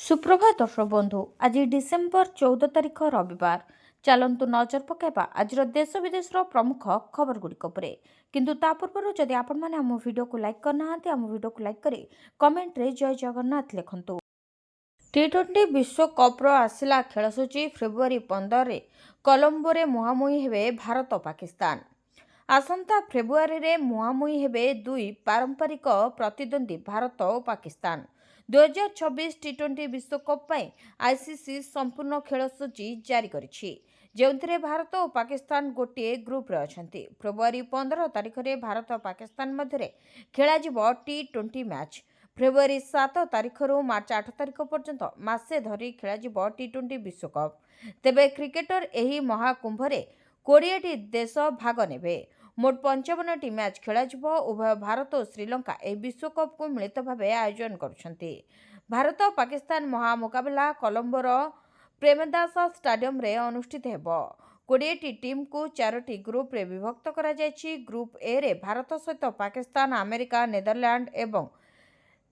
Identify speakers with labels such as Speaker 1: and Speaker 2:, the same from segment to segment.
Speaker 1: सुप्रभात दर्शक बंधु आज डिसेम्बर 14 तारिख रविवार। चलतु नजर पकाइबा आज देश विदेश प्रमुख खबर गुड़िक किंतु ता पूर्व जदि आपण मैंने आम वीडियो को लाइक करना आम वीडियो को लाइक करी कमेंट रे जय जगन्नाथ लिखंतु। टी20 विश्वकप्र आसला खेलसूची फेब्रुआरी 15 रे कोलंबो रे मुहांमुही हेबे भारत पाकिस्तान। आसंता फेब्रुआरी रे मुहांमुही हेबे दुई पारंपरिक प्रतिद्वंदी भारत और पाकिस्तान। 2026 टी20 विश्वकप पर आईसीसी संपूर्ण खेलसूची जारी करिछि, जेउंथिरे भारत और पाकिस्तान गोटे ग्रुप रे अछंती। फेब्रुआरी 15 तारिख रे भारत और पाकिस्तान मध्य खेलाजिबो टी20 मैच। फेब्रुआरी 7 तारिख रु मार्च 8 तारिख पर्यंत मासे धरी खेलाजिबो टी20 विश्वकप। तेबे क्रिकेटर एही महाकुंभरे 20टी देश भाग नेबे। मोट 55टी मैच खेलाजिबो। उभय भारत और श्रीलंका ए विश्वकप को मिलित भाव आयोजन करुछंती। भारत और पाकिस्तान महामुकाबला कोलंबोर प्रेमदास स्टेडियम रे अनुष्ठित हेबो। 20टी टीम को 4टी ग्रुप रे विभक्त करा जायछि। ग्रुप ए रे भारत सहित पाकिस्तान, अमेरिका, नेदरलैंड एवं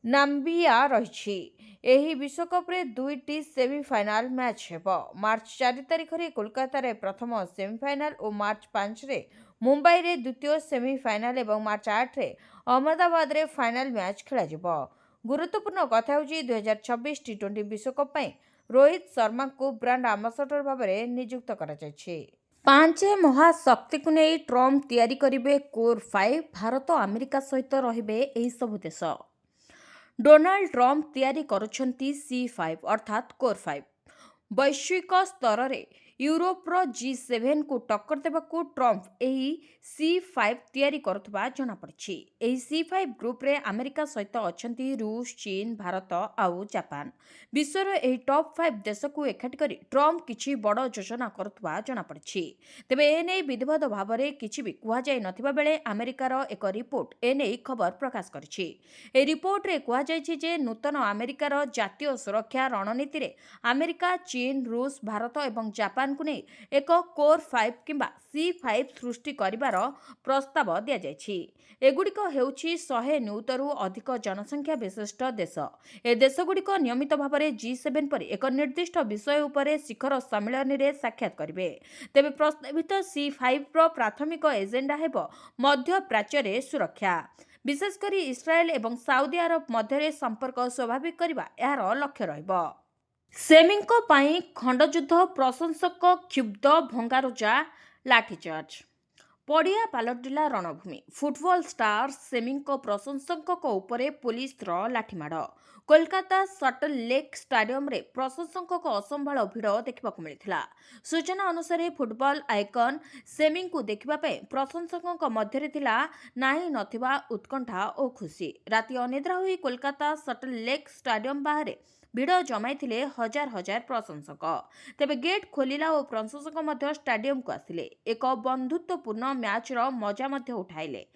Speaker 1: नाम्बिया रहिछि। एही विश्वकप रे 2टी सेमीफाइनाल मैच हेबो। मार्च 4 तारिख रे कोलकाता रे प्रथम सेमीफाइनाल और मार्च 5 रे मुंबई रे द्वितीय सेमीफाइनाल एवं मार्च 8 रे अहमदाबाद रे फाइनाल मैच खेलाजिबो। गुरुत्वपूर्ण कथा होछि 2026 टी20 विश्वकप पई रोहित शर्मा को ब्रांड एम्बेसडर भाव में नियुक्त करा जायछि। 5 महाशक्ति को नहीं ट्रम्प तैयारी करिवे कोर 5। भारत अमेरिका सहित रहिबे एही सब देश। डोनाल्ड ट्रम्प तैयारी करुछंती C5 अर्थात कोर 5। वैश्विक स्तर रे यूरोपर G7 को टक्कर देवाकू ट्रम्प एही C5 तैयारी करुथबा जଣା पड़छि। एही C5 ग्रुप रे अमेरिका सहित अछंती रूस, चीन, भारत आउ जापान। विश्वर एही टॉप 5 देश को एकाठी करी ट्रम्प किछि बड़ योजना करुथबा जଣା पड़छि। तेबे एने विधिवत भाव में किछि भी कुहा जाय नथिबा बेले अमेरिकार एक रिपोर्ट एने खबर प्रकाश करछि। ए रिपोर्ट रे कुहा जायछि जे नूतन अमेरिकार जातीय सुरक्षा रणनीति रे अमेरिका, चीन, रूस, भारत एवं जापान को नहीं एक कोर 5 किंबा C5 सृष्टि करिवार प्रस्ताव दिया जायछि। एगुड़िक हेउछि 100 रु अधिक जनसंख्या विशिष्ट देश। ए देशगुड़िक नियमित भाव में G7 पर एक निर्दिष्ट विषय उपरे शिखर सम्मेलन रे साक्षात करिवे। तेबे प्रस्तावित C5 रो प्राथमिक एजेंडा हेबो मध्य प्राच्य रे सुरक्षा, विशेषकर इस्राएल एवं सऊदी अरब मध्य संपर्क स्वाभाविक करबा यार लक्ष्य रहइबो। सेमिंको पाई खंडयुद्ध, प्रशंसक क्षुब्ध, भंगारुजा, लाठीचार्ज। पड़िया पालटिला रणभूमि। फुटबॉल स्टार सेमिंको प्रशंसक उपरे पुलिस लाठीमाड़। कोलकाता सटल लेक स्टेडियम रे प्रशंसक असंभाल भिड़ देखा मिलता। सूचना अनुसार फुटबॉल आइकन सेमिंग को देखा प्रशंसक मध्य नाही नथिबा उत्कंठा और खुशी। राति अनिद्रा हुई कोलकाता सटल लेक स्टेडियम बाहर भिड़ जमाई हजार हजार प्रशंसक। तेबे गेट खोलिला और प्रशंसक मध्य स्टेडियम को आसिले। एक बंधुत्वपूर्ण मैच रो मजा मध्य उठाइले।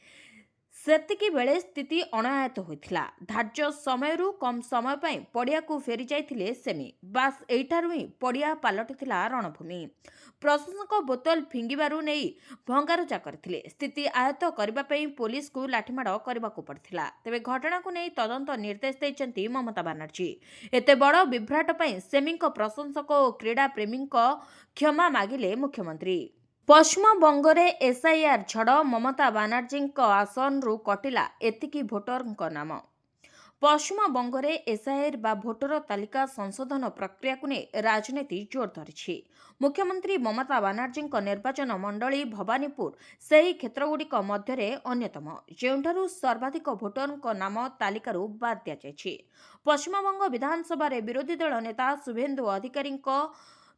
Speaker 1: सेतिकी बेले स्थिति अनायत होइथिला। धार्य समय कम समय पई पड़िया को फेरी जाइथिले सेमी। बास एठारु ही पड़िया पालटिथिला रणभूमि। प्रशंसक बोतल फिंगिबारु नेई भंगारुजा करथिले। स्थिति आयत्त करबा पई पुलिस को लाठीमाड़ करबाकू पड़थिला। तेबे घटना को नेई तदंत निर्देश दैछंती ममता बनर्जी। एते बड़ विभ्राट पई सेमीको प्रशंसक और क्रीड़ा प्रेमी क्षमा मागिले मुख्यमंत्री। पश्चिम बंगरे एसआईआर झड़, ममता बनर्जी आसन रु कटिला एतिकी भोटर नाम। पश्चिम बंगरे एसआईआर बा भोटर तालिका संशोधन प्रक्रिया को नहीं राजनीति जोर धरी। मुख्यमंत्री ममता बनर्जी निर्वाचन मंडली भवानीपुर से क्षेत्रगुड़िक मध्य अन्यतम, जेउठारु सर्वाधिक भोटर नाम तालिकारु बाद दिया जायछि। पश्चिमबंग विधानसभा विरोधी दल नेता शुभेन्दु अधिकारी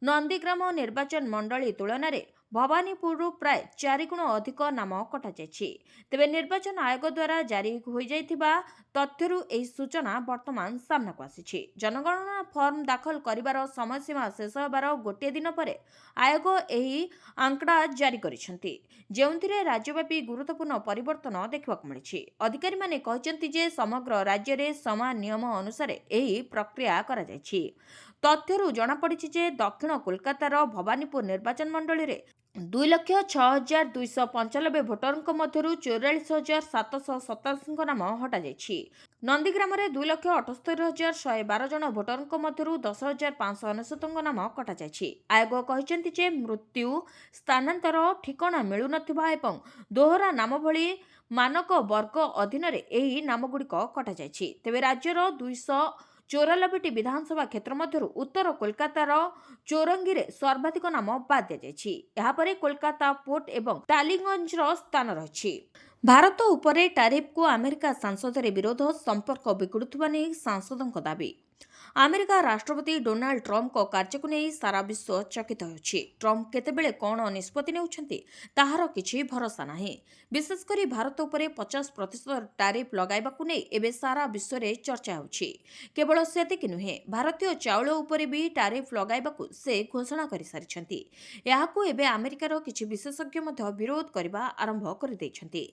Speaker 1: नंदीग्राम निर्वाचन मंडली तुलन में भवानीपुर प्राय 4 गुण अधिक नाम कटा जायछि। तेबे निर्वाचन आयोग द्वारा जारी हो जाइथिबा तथ्यरु एही सूचना वर्तमान सामना को आसीछि। जनगणना फॉर्म दाखल करिवार समय सीमा शेष होबार गोटे दिन पर आयोग एही आंकड़ा जारी करिसेंति, जेउंथिरे राज्यव्यापी गुरुत्वपूर्ण परिवर्तन देखा मिली। अधिकारी माने कहचंती जे समग्र राज्य रे समान नियम अनुसार एही प्रक्रिया करा जायछि। तथ्यरु जना पड़िछि जे दक्षिण कोलकातार भवानीपुर निर्वाचन मंडली रे 2,06,295 ଭୋଟରଙ୍କ ମଧ୍ୟରୁ 44,787ଙ୍କ ନାମ ହଟାଯାଇଛି। ନନ୍ଦୀଗ୍ରାମରେ 2,78,112 ଜଣ ଭୋଟରଙ୍କ ମଧ୍ୟରୁ 10,599ଙ୍କ ନାମ କଟାଯାଇଛି। ଆୟୋଗ କହିଛନ୍ତି ଯେ ମୃତ୍ୟୁ, ସ୍ଥାନାନ୍ତର, ଠିକଣା ମିଳୁନଥିବା ଏବଂ ଦୋହରା ନାମ ଭଳି ମାନକ ବର୍ଗ ଅଧୀନରେ ଏହି ନାମଗୁଡ଼ିକ କଟାଯାଇଛି। ତେବେ ରାଜ୍ୟର 294ଟି ବିଧାନସଭା କ୍ଷେତ୍ର ମଧ୍ୟରୁ ଉତ୍ତର କୋଲକାତାର ଚୌରଙ୍ଗୀରେ ସର୍ବାଧିକ ନାମ ବାଦ୍ ଦିଆଯାଇଛି। ଏହାପରେ କୋଲକାତା, ପୋର୍ଟ ଏବଂ ଟାଲିଗଞ୍ଜର ସ୍ଥାନ ରହିଛି। ଭାରତ ଉପରେ ଟାରିଫକୁ ଆମେରିକା ସଂସଦରେ ବିରୋଧ, ସମ୍ପର୍କ ବିଗିଡୁଥିବା ନେଇ ସାଂସଦଙ୍କ ଦାବି। ଆମେରିକା ରାଷ୍ଟ୍ରପତି ଡୋନାଲ୍ଡ ଟ୍ରମ୍ପଙ୍କ କାର୍ଯ୍ୟକୁ ନେଇ ସାରା ବିଶ୍ୱ ଚକିତ ହେଉଛି। ଟ୍ରମ୍ପ କେତେବେଳେ କ'ଣ ନିଷ୍ପତ୍ତି ନେଉଛନ୍ତି ତାହାର କିଛି ଭରସା ନାହିଁ। ବିଶେଷକରି ଭାରତ ଉପରେ 50% ଟାରିଫ ଲଗାଇବାକୁ ନେଇ ଏବେ ସାରା ବିଶ୍ୱରେ ଚର୍ଚ୍ଚା ହେଉଛି। କେବଳ ସେତିକି ନୁହେଁ, ଭାରତୀୟ ଚାଉଳ ଉପରେ ବି ଟାରିଫ ଲଗାଇବାକୁ ସେ ଘୋଷଣା କରିସାରିଛନ୍ତି। ଏହାକୁ ଏବେ ଆମେରିକାର କିଛି ବିଶେଷଜ୍ଞ ମଧ୍ୟ ବିରୋଧ କରିବା ଆରମ୍ଭ କରିଦେଇଛନ୍ତି।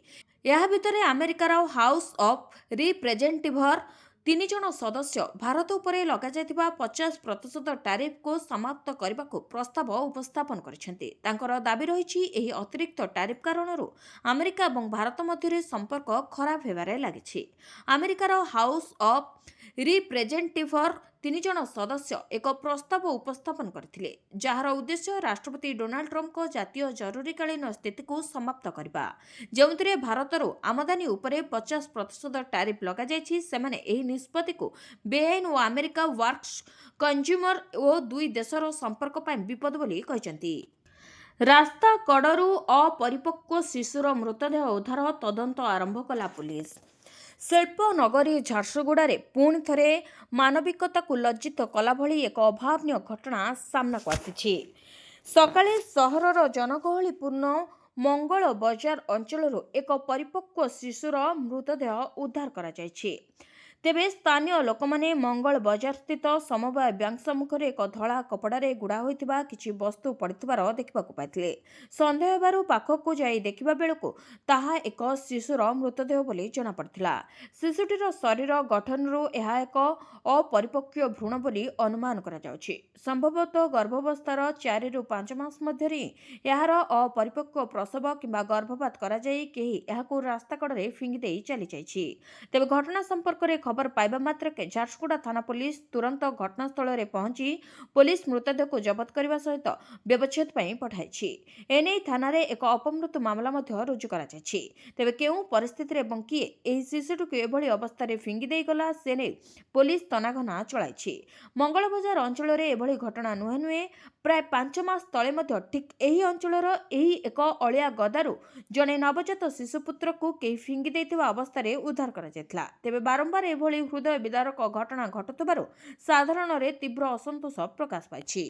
Speaker 1: ଏହା ଭିତରେ ଆମେରିକାର ହାଉସ୍ ଅଫ୍ ରିପ୍ରେଜେଣ୍ଟେଟିଭର 3 ଜଣ ସଦସ୍ୟ ଭାରତ ଉପରେ ଲଗାଯାଇଥିବା 50% ଟାରିଫକୁ ସମାପ୍ତ କରିବାକୁ ପ୍ରସ୍ତାବ ଉପସ୍ଥାପନ କରିଛନ୍ତି। ତାଙ୍କର ଦାବି ରହିଛି, ଏହି ଅତିରିକ୍ତ ଟାରିଫ କାରଣରୁ ଆମେରିକା ଏବଂ ଭାରତ ମଧ୍ୟରେ ସମ୍ପର୍କ ଖରାପ ହେବାରେ ଲାଗିଛି। ଆମେରିକାର ହାଉସ୍ ଅଫ୍ ରିପ୍ରେଜେଣ୍ଟେଟିଭର 3 ଜଣ ସଦସ୍ୟ ଏକ ପ୍ରସ୍ତାବ ଉପସ୍ଥାପନ କରିଥିଲେ, ଯାହାର ଉଦ୍ଦେଶ୍ୟ ରାଷ୍ଟ୍ରପତି ଡୋନାଲ୍ଡ ଟ୍ରମ୍ପଙ୍କ ଜାତୀୟ ଜରୁରୀକାଳୀନ ସ୍ଥିତିକୁ ସମାପ୍ତ କରିବା। ଯେଉଁଥିରେ ଭାରତରୁ ଆମଦାନୀ ଉପରେ 50% ଟାରିଫ ଲଗାଯାଇଛି। ସେମାନେ ଏହି ନିଷ୍ପତ୍ତିକୁ ବେଆଇନ ଓ ଆମେରିକା ୱାର୍କସ କନ୍ଜ୍ୟୁମର ଓ ଦୁଇ ଦେଶର ସମ୍ପର୍କ ପାଇଁ ବିପଦ ବୋଲି କହିଛନ୍ତି। ରାସ୍ତା କଡ଼ରୁ ଅପରିପକ୍ୱ ଶିଶୁର ମୃତଦେହ ଉଦ୍ଧାର, ତଦନ୍ତ ଆରମ୍ଭ କଲା ପୁଲିସ। ଶିଳ୍ପନଗରୀ ଝାରସୁଗୁଡ଼ାରେ ପୁଣି ଥରେ ମାନବିକତାକୁ ଲଜ୍ଜିତ କଲା ଭଳି ଏକ ଅଭାବନୀୟ ଘଟଣା ସାମ୍ନାକୁ ଆସିଛି। ସକାଳେ ସହରର ଜନଗହଳିପୂର୍ଣ୍ଣ ମଙ୍ଗଳ ବଜାର ଅଞ୍ଚଳରୁ ଏକ ପରିପକ୍ୱ ଶିଶୁର ମୃତଦେହ ଉଦ୍ଧାର କରାଯାଇଛି। ତେବେ ସ୍ଥାନୀୟ ଲୋକମାନେ ମଙ୍ଗଳ ବଜାରସ୍ଥିତ ସମବାୟ ବ୍ୟାଙ୍କ ସମ୍ମୁଖରେ ଏକ ଧଳା କପଡ଼ାରେ ଗୁଡ଼ା ହୋଇଥିବା କିଛି ବସ୍ତୁ ପଡ଼ିଥିବାର ଦେଖିବାକୁ ପାଇଥିଲେ। ସନ୍ଦେହ ହେବାରୁ ପାଖକୁ ଯାଇ ଦେଖିବା ବେଳକୁ ତାହା ଏକ ଶିଶୁର ମୃତଦେହ ବୋଲି ଜଣାପଡ଼ିଥିଲା। ଶିଶୁଟିର ଶରୀର ଗଠନରୁ ଏହା ଏକ ଅପରିପକ୍ୱ ଭ୍ରୂଣ ବୋଲି ଅନୁମାନ କରାଯାଉଛି। ସମ୍ଭବତଃ ଗର୍ଭାବସ୍ଥାର 4ରୁ 5 ମାସ ମଧ୍ୟରେ ଏହାର ଅପରିପକ୍ୱ ପ୍ରସବ କିମ୍ବା ଗର୍ଭପାତ କରାଯାଇ କେହି ଏହାକୁ ରାସ୍ତା କଡ଼ରେ ଫିଙ୍ଗି ଦେଇ ଚାଲିଯାଇଛି। ତେବେ ଘଟଣା ସମ୍ପର୍କରେ ଖବର ପାଇବା ମାତ୍ରକେ ଝାରସୁଗୁଡ଼ା ଥାନା ପୁଲିସ ତୁରନ୍ତ ଘଟଣାସ୍ଥଳରେ ପହଞ୍ଚି ପୁଲିସ ମୃତଦେହକୁ ଜବତ କରିବା ସହିତ ବ୍ୟବଚ୍ଛେଦ ପାଇଁ ପଠାଇଛି। ଏନେଇ ଥାନାରେ ଏକ ଅପମୃତ୍ୟୁ ମାମଲା ମଧ୍ୟ ରୁଜୁ କରାଯାଇଛି। ତେବେ କେଉଁ ପରିସ୍ଥିତିରେ ଏବଂ କିଏ ଏହି ଶିଶୁଟିକୁ ଏଭଳି ଅବସ୍ଥାରେ ଫିଙ୍ଗି ଦେଇଗଲା ସେ ନେଇ ପୁଲିସ ତନାଘନା ଚଳାଇଛି। ମଙ୍ଗଳବଜାର ଅଞ୍ଚଳରେ ଏଭଳି ଘଟଣା ନୁହେଁ ପ୍ରାୟ 5 ମାସ ତଳେ ମଧ୍ୟ ଠିକ୍ ଏହି ଅଞ୍ଚଳର ଏହି ଏକ ଅଳିଆ ଗଦାରୁ ଜଣେ ନବଜାତ ଶିଶୁପୁତ୍ରକୁ କେହି ଫିଙ୍ଗି ଦେଇଥିବା ଅବସ୍ଥାରେ ଉଦ୍ଧାର କରାଯାଇଥିଲା। ତେବେ ବାରମ୍ବାର ଏଭଳି ହୃଦୟ ବିଦାରକ ଘଟଣା ଘଟୁଥିବାରୁ ସାଧାରଣରେ ତୀବ୍ର ଅସନ୍ତୋଷ ପ୍ରକାଶ ପାଇଛି।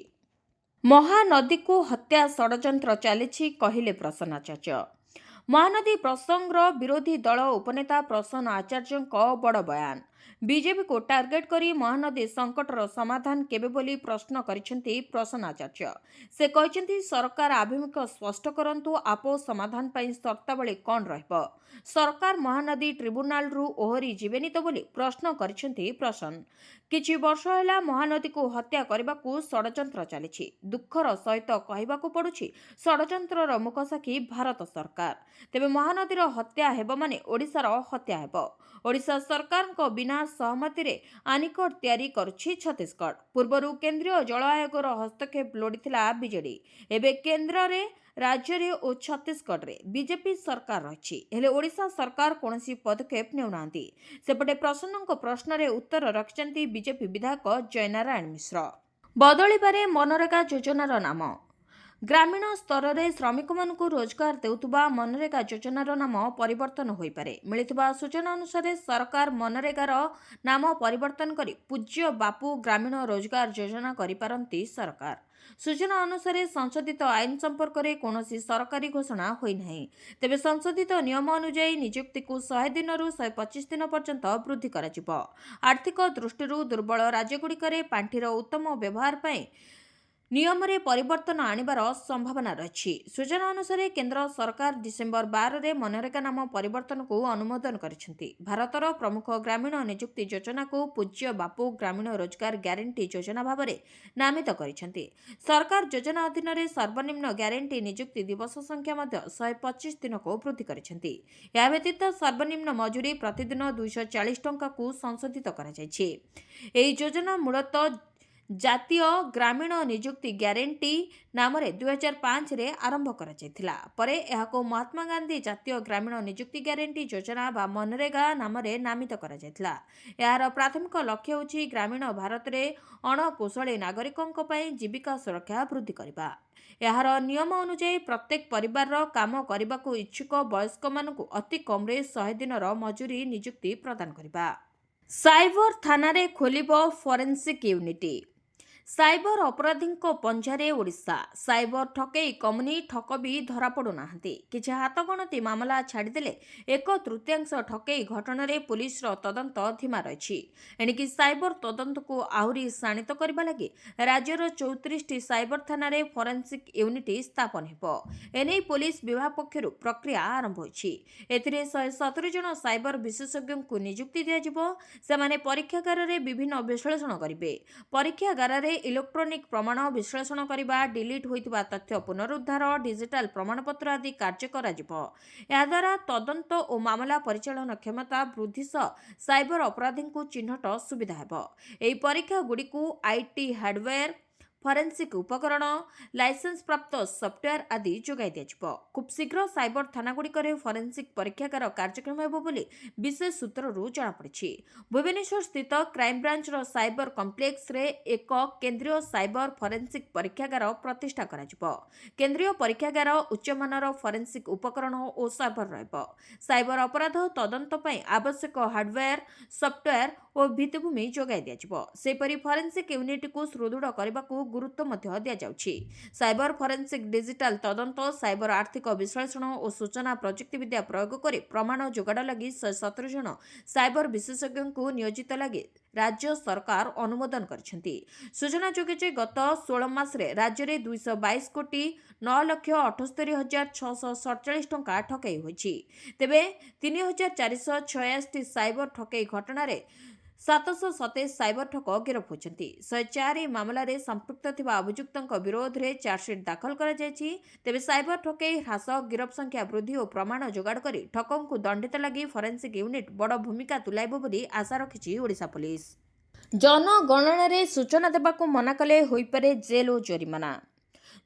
Speaker 1: ମହାନଦୀକୁ ହତ୍ୟା ଷଡ଼ଯନ୍ତ୍ର ଚାଲିଛି କହିଲେ ପ୍ରସନ୍ନ ଆଚାର୍ଯ୍ୟ। ମହାନଦୀ ପ୍ରସଙ୍ଗର ବିରୋଧୀ ଦଳ ଉପନେତା ପ୍ରସନ୍ନ ଆଚାର୍ଯ୍ୟଙ୍କ ବଡ଼ ବୟାନ। ବିଜେପିକୁ ଟାର୍ଗେଟ କରି ମହାନଦୀ ସଂକଟର ସମାଧାନ କେବେ ବୋଲି ପ୍ରଶ୍ନ କରିଛନ୍ତି ପ୍ରସନ୍ନ ଆଚାର୍ଯ୍ୟ। ସେ କହିଛନ୍ତି, ସରକାର ଆଭିମୁଖ୍ୟ ସ୍ପଷ୍ଟ କରନ୍ତୁ, ଆପୋଷ ସମାଧାନ ପାଇଁ ସର୍ତ୍ତାବଳୀ କ'ଣ ରହିବ? ସରକାର ମହାନଦୀ ଟ୍ରିବ୍ୟୁନାଲରୁ ଓହରି ଯିବେନି ତ ବୋଲି ପ୍ରଶ୍ନ କରିଛନ୍ତି ପ୍ରସନ୍ନ। କିଛି ବର୍ଷ ହେଲା ମହାନଦୀକୁ ହତ୍ୟା କରିବାକୁ ଷଡ଼ଯନ୍ତ୍ର ଚାଲିଛି। ଦୁଃଖର ସହିତ କହିବାକୁ ପଡ଼ୁଛି, ଷଡ଼ଯନ୍ତ୍ରର ମୁକସାକ୍ଷୀ ଭାରତ ସରକାର। ତେବେ ମହାନଦୀର ହତ୍ୟା ହେବ ମାନେ ଓଡ଼ିଶାର ହତ୍ୟା ହେବ। ଓଡ଼ିଶା ସରକାରଙ୍କ ବିନା ସହମତିରେ ଆନିକଟ ତିଆରି କରୁଛି ଛତିଶଗଡ଼। ପୂର୍ବରୁ କେନ୍ଦ୍ରୀୟ ଜଳ ଆୟୋଗର ହସ୍ତକ୍ଷେପ ଲୋଡ଼ିଥିଲା ବିଜେଡି। ଏବେ କେନ୍ଦ୍ରରେ, ରାଜ୍ୟରେ ଓ ଛତିଶଗଡ଼ରେ ବିଜେପି ସରକାର ରହିଛି। ହେଲେ ଓଡ଼ିଶା ସରକାର କୌଣସି ପଦକ୍ଷେପ ନେଉନାହାନ୍ତି। ସେପଟେ ପ୍ରସନ୍ନଙ୍କ ପ୍ରଶ୍ନରେ ଉତ୍ତର ରଖିଛନ୍ତି ବିଜେପି ବିଧାୟକ ଜୟନାରାୟଣ ମିଶ୍ର। ବଦଳିପାରେ ମନରେଗା ଯୋଜନାର ନାମ। ଗ୍ରାମୀଣ ସ୍ତରରେ ଶ୍ରମିକମାନଙ୍କୁ ରୋଜଗାର ଦେଉଥିବା ମନରେଗା ଯୋଜନାର ନାମ ପରିବର୍ତ୍ତନ ହୋଇପାରେ। ମିଳିଥିବା ସୂଚନା ଅନୁସାରେ ସରକାର ମନରେଗାର ନାମ ପରିବର୍ତ୍ତନ କରି ପୂଜ୍ୟ ବାପୁ ଗ୍ରାମୀଣ ରୋଜଗାର ଯୋଜନା କରିପାରନ୍ତି ସରକାର। ସୂଚନା ଅନୁସାରେ ସଂଶୋଧିତ ଆଇନ ସମ୍ପର୍କରେ କୌଣସି ସରକାରୀ ଘୋଷଣା ହୋଇନାହିଁ। ତେବେ ସଂଶୋଧିତ ନିୟମ ଅନୁଯାୟୀ ନିଯୁକ୍ତିକୁ 100 ଦିନରୁ 125 ଦିନ ପର୍ଯ୍ୟନ୍ତ ବୃଦ୍ଧି କରାଯିବ। ଆର୍ଥିକ ଦୃଷ୍ଟିରୁ ଦୁର୍ବଳ ରାଜ୍ୟଗୁଡ଼ିକରେ ପାଣ୍ଠିର ଉତ୍ତମ ବ୍ୟବହାର ପାଇଁ ନିୟମରେ ପରିବର୍ତ୍ତନ ଆଣିବାର ସମ୍ଭାବନା ରହିଛି। ସୂଚନା ଅନୁସାରେ କେନ୍ଦ୍ର ସରକାର ଡିସେମ୍ବର 12ରେ ମନରେଗା ନାମ ପରିବର୍ତ୍ତନକୁ ଅନୁମୋଦନ କରିଛନ୍ତି। ଭାରତର ପ୍ରମୁଖ ଗ୍ରାମୀଣ ନିଯୁକ୍ତି ଯୋଜନାକୁ ପୂଜ୍ୟ ବାପୁ ଗ୍ରାମୀଣ ରୋଜଗାର ଗ୍ୟାରେଣ୍ଟି ଯୋଜନା ଭାବରେ ନାମିତ କରିଛନ୍ତି। ସରକାର ଯୋଜନା ଅଧୀନରେ ସର୍ବନିମ୍ନ ଗ୍ୟାରେଣ୍ଟି ନିଯୁକ୍ତି ଦିବସ ସଂଖ୍ୟା ମଧ୍ୟ 125 ଦିନକୁ ବୃଦ୍ଧି କରିଛନ୍ତି। ଏହା ବ୍ୟତୀତ ସର୍ବନିମ୍ନ ମଜୁରୀ ପ୍ରତିଦିନ 240 ଟଙ୍କାକୁ ସଂଶୋଧିତ କରାଯାଇଛି। ଏହି ଯୋଜନା ମୂଳତଃ ଜାତୀୟ ଗ୍ରାମୀଣ ନିଯୁକ୍ତି ଗ୍ୟାରେଣ୍ଟି ନାମରେ 2005ରେ ଆରମ୍ଭ କରାଯାଇଥିଲା। ପରେ ଏହାକୁ ମହାତ୍ମା ଗାନ୍ଧୀ ଜାତୀୟ ଗ୍ରାମୀଣ ନିଯୁକ୍ତି ଗ୍ୟାରେଣ୍ଟି ଯୋଜନା ବା ମନରେଗା ନାମରେ ନାମିତ କରାଯାଇଥିଲା। ଏହାର ପ୍ରାଥମିକ ଲକ୍ଷ୍ୟ ହେଉଛି ଗ୍ରାମୀଣ ଭାରତରେ ଅଣକୁଶଳୀ ନାଗରିକଙ୍କ ପାଇଁ ଜୀବିକା ସୁରକ୍ଷା ବୃଦ୍ଧି କରିବା। ଏହାର ନିୟମ ଅନୁଯାୟୀ ପ୍ରତ୍ୟେକ ପରିବାରର କାମ କରିବାକୁ ଇଚ୍ଛୁକ ବୟସ୍କମାନଙ୍କୁ ଅତି କମ୍ରେ 100 ଦିନର ମଜୁରୀ ନିଯୁକ୍ତି ପ୍ରଦାନ କରିବା। ସାଇବର ଥାନାରେ ଖୋଲିବ ଫରେନ୍ସିକ୍ ୟୁନିଟ୍। ସାଇବର ଅପରାଧୀଙ୍କ ପଞ୍ଝାରେ ଓଡ଼ିଶା। ସାଇବର ଠକେଇ କମୁନି, ଠକ ବି ଧରାପଡ଼ୁନାହାନ୍ତି। କିଛି ହାତଗଣତି ମାମଲା ଛାଡ଼ିଦେଲେ 1/3 ଠକେଇ ଘଟଣାରେ ପୁଲିସର ତଦନ୍ତ ଧିମା ରହିଛି। ଏଣିକି ସାଇବର ତଦନ୍ତକୁ ଆହୁରି ଶାଣିତ କରିବା ଲାଗି ରାଜ୍ୟର 34ଟି ସାଇବର ଥାନାରେ ଫରେନ୍ସିକ୍ ୟୁନିଟ୍ ସ୍ଥାପନ ହେବ। ଏନେଇ ପୁଲିସ ବିଭାଗ ପକ୍ଷରୁ ପ୍ରକ୍ରିୟା ଆରମ୍ଭ ହୋଇଛି। ଏଥିରେ 117 ଜଣ ସାଇବର ବିଶେଷଜ୍ଞଙ୍କୁ ନିଯୁକ୍ତି ଦିଆଯିବ। ସେମାନେ ପରୀକ୍ଷାଗାରରେ ବିଭିନ୍ନ ବିଶ୍ଳେଷଣ କରିବେ। ପରୀକ୍ଷାଗାରରେ ଇଲେକ୍ଟ୍ରୋନିକ୍ ପ୍ରମାଣ ବିଶ୍ଳେଷଣ କରିବା, ଡିଲିଟ୍ ହୋଇଥିବା ତଥ୍ୟ ପୁନରୁଦ୍ଧାର, ଡିଜିଟାଲ ପ୍ରମାଣପତ୍ର ଆଦି କାର୍ଯ୍ୟ କରାଯିବ। ଏହାଦ୍ୱାରା ତଦନ୍ତ ଓ ମାମଲା ପରିଚାଳନା କ୍ଷମତା ବୃଦ୍ଧି ସହ ସାଇବର ଅପରାଧୀଙ୍କୁ ଚିହ୍ନଟ ସୁବିଧା ହେବ। ଏହି ପରୀକ୍ଷାଗୁଡ଼ିକୁ ଆଇଟି ହାର୍ଡୱେୟାର, ଫରେନ୍ସିକ୍ ଉପକରଣ, ଲାଇସେନ୍ସ ପ୍ରାପ୍ତ ସଫ୍ଟୱେୟାର ଆଦି ଯୋଗାଇ ଦିଆଯିବ। ଖୁବ୍ ଶୀଘ୍ର ସାଇବର ଥାନାଗୁଡ଼ିକରେ ଫରେନ୍ସିକ୍ ପରୀକ୍ଷାଗାର କାର୍ଯ୍ୟକ୍ଷମ ହେବ ବୋଲି ବିଶେଷ ସୂତ୍ରରୁ ଜଣାପଡ଼ିଛି। ଭୁବନେଶ୍ୱର ସ୍ଥିତ କ୍ରାଇମବ୍ରାଞ୍ଚର ସାଇବର କମ୍ପ୍ଲେକ୍ସରେ ଏକ କେନ୍ଦ୍ରୀୟ ସାଇବର ଫରେନ୍ସିକ୍ ପରୀକ୍ଷାଗାର ପ୍ରତିଷ୍ଠା କରାଯିବ। କେନ୍ଦ୍ରୀୟ ପରୀକ୍ଷାଗାର ଉଚ୍ଚମାନର ଫରେନ୍ସିକ୍ ଉପକରଣ ଓ ସର୍ଭର ରହିବ। ସାଇବର ଅପରାଧ ତଦନ୍ତ ପାଇଁ ଆବଶ୍ୟକ ହାର୍ଡୱେୟାର, ସଫ୍ଟୱେୟାର ଓ ଭିତ୍ତିଭୂମି ଯୋଗାଇ ଦିଆଯିବ। ସେହିପରି ଫରେନ୍ସିକ୍ ୟୁନିଟ୍କୁ ସୁଦୃଢ଼ କରିବାକୁ ଗୁରୁତ୍ୱ ମଧ୍ୟ ଦିଆଯାଉଛି। ସାଇବର ଫରେନ୍ସିକ୍ ଡିଜିଟାଲ ତଦନ୍ତ, ସାଇବର ଆର୍ଥିକ ବିଶ୍ଳେଷଣ ଓ ସୂଚନା ପ୍ରଯୁକ୍ତିବିଦ୍ୟା ପ୍ରୟୋଗ କରି ପ୍ରମାଣ ଯୋଗାଡ଼ ଲାଗି 117 ଜଣ ସାଇବର ବିଶେଷଜ୍ଞଙ୍କୁ ନିୟୋଜିତ ଲାଗି ରାଜ୍ୟ ସରକାର ଅନୁମୋଦନ କରିଛନ୍ତି। ସୂଚନାଯୋଗ୍ୟ ଯେ ଗତ 16 ମାସରେ ରାଜ୍ୟରେ 222 କୋଟି 9,78,647 ଟଙ୍କା ଠକେଇ ହୋଇଛି। ତେବେ 3,486ଟି ସାଇବର ଠକେଇ ଘଟଣାରେ 727 ସାଇବର ଠକ ଗିରଫ ହୋଇଛନ୍ତି। 104 ମାମଲାରେ ସମ୍ପୃକ୍ତ ଥିବା ଅଭିଯୁକ୍ତଙ୍କ ବିରୋଧରେ ଚାର୍ଜସିଟ୍ ଦାଖଲ କରାଯାଇଛି। ତେବେ ସାଇବର ଠକେଇ ହ୍ରାସ, ଗିରଫ ସଂଖ୍ୟା ବୃଦ୍ଧି ଓ ପ୍ରମାଣ ଯୋଗାଡ଼ କରି ଠକଙ୍କୁ ଦଣ୍ଡିତ ଲାଗି ଫରେନ୍ସିକ୍ ୟୁନିଟ୍ ବଡ଼ ଭୂମିକା ତୁଲାଇବ ବୋଲି ଆଶା ରଖିଛି ଓଡ଼ିଶା ପୁଲିସ। ଜନଗଣନାରେ ସୂଚନା ଦେବାକୁ ମନା କଲେ ହୋଇପାରେ ଜେଲ୍ ଓ ଜରିମାନା।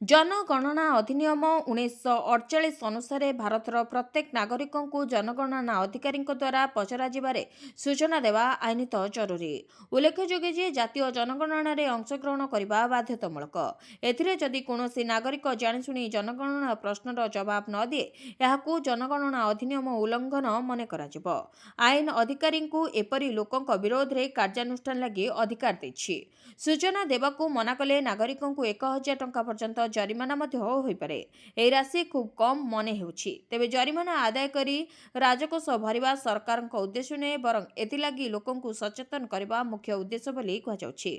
Speaker 1: ଜନଗଣନା ଅଧିନିୟମ 1948 ଅନୁସାରେ ଭାରତର ପ୍ରତ୍ୟେକ ନାଗରିକଙ୍କୁ ଜନଗଣନା ଅଧିକାରୀଙ୍କ ଦ୍ୱାରା ପଚରାଯିବାରେ ସୂଚନା ଦେବା ଆଇନତଃ ଜରୁରୀ। ଉଲ୍ଲେଖଯୋଗ୍ୟ ଯେ ଜାତୀୟ ଜନଗଣନାରେ ଅଂଶଗ୍ରହଣ କରିବା ବାଧ୍ୟତାମୂଳକ। ଏଥିରେ ଯଦି କୌଣସି ନାଗରିକ ଜାଣିଶୁଣି ଜନଗଣନା ପ୍ରଶ୍ନର ଜବାବ ନ ଦିଏ, ଏହାକୁ ଜନଗଣନା ଅଧିନିୟମ ଉଲ୍ଲଂଘନ ମନେ କରାଯିବ। ଆଇନ ଅଧିକାରୀଙ୍କୁ ଏପରି ଲୋକଙ୍କ ବିରୋଧରେ କାର୍ଯ୍ୟାନୁଷ୍ଠାନ ଲାଗି ଅଧିକାର ଦେଇଛି। ସୂଚନା ଦେବାକୁ ମନା କଲେ ନାଗରିକଙ୍କୁ 1,000 ଟଙ୍କା ପର୍ଯ୍ୟନ୍ତ ଜରିମାନା ମଧ୍ୟ ହୋଇପାରେ। ଏହି ରାଶି ଖୁବ୍ କମ୍ ମନେ ହେଉଛି। ତେବେ ଜରିମାନା ଆଦାୟ କରି ରାଜକୋଷ ଭରିବା ସରକାରଙ୍କ ଉଦ୍ଦେଶ୍ୟ ନୁହେଁ, ବରଂ ଏଥିଲାଗି ଲୋକଙ୍କୁ ସଚେତନ କରିବା ମୁଖ୍ୟ ଉଦ୍ଦେଶ୍ୟ ବୋଲି କୁହାଯାଉଛି।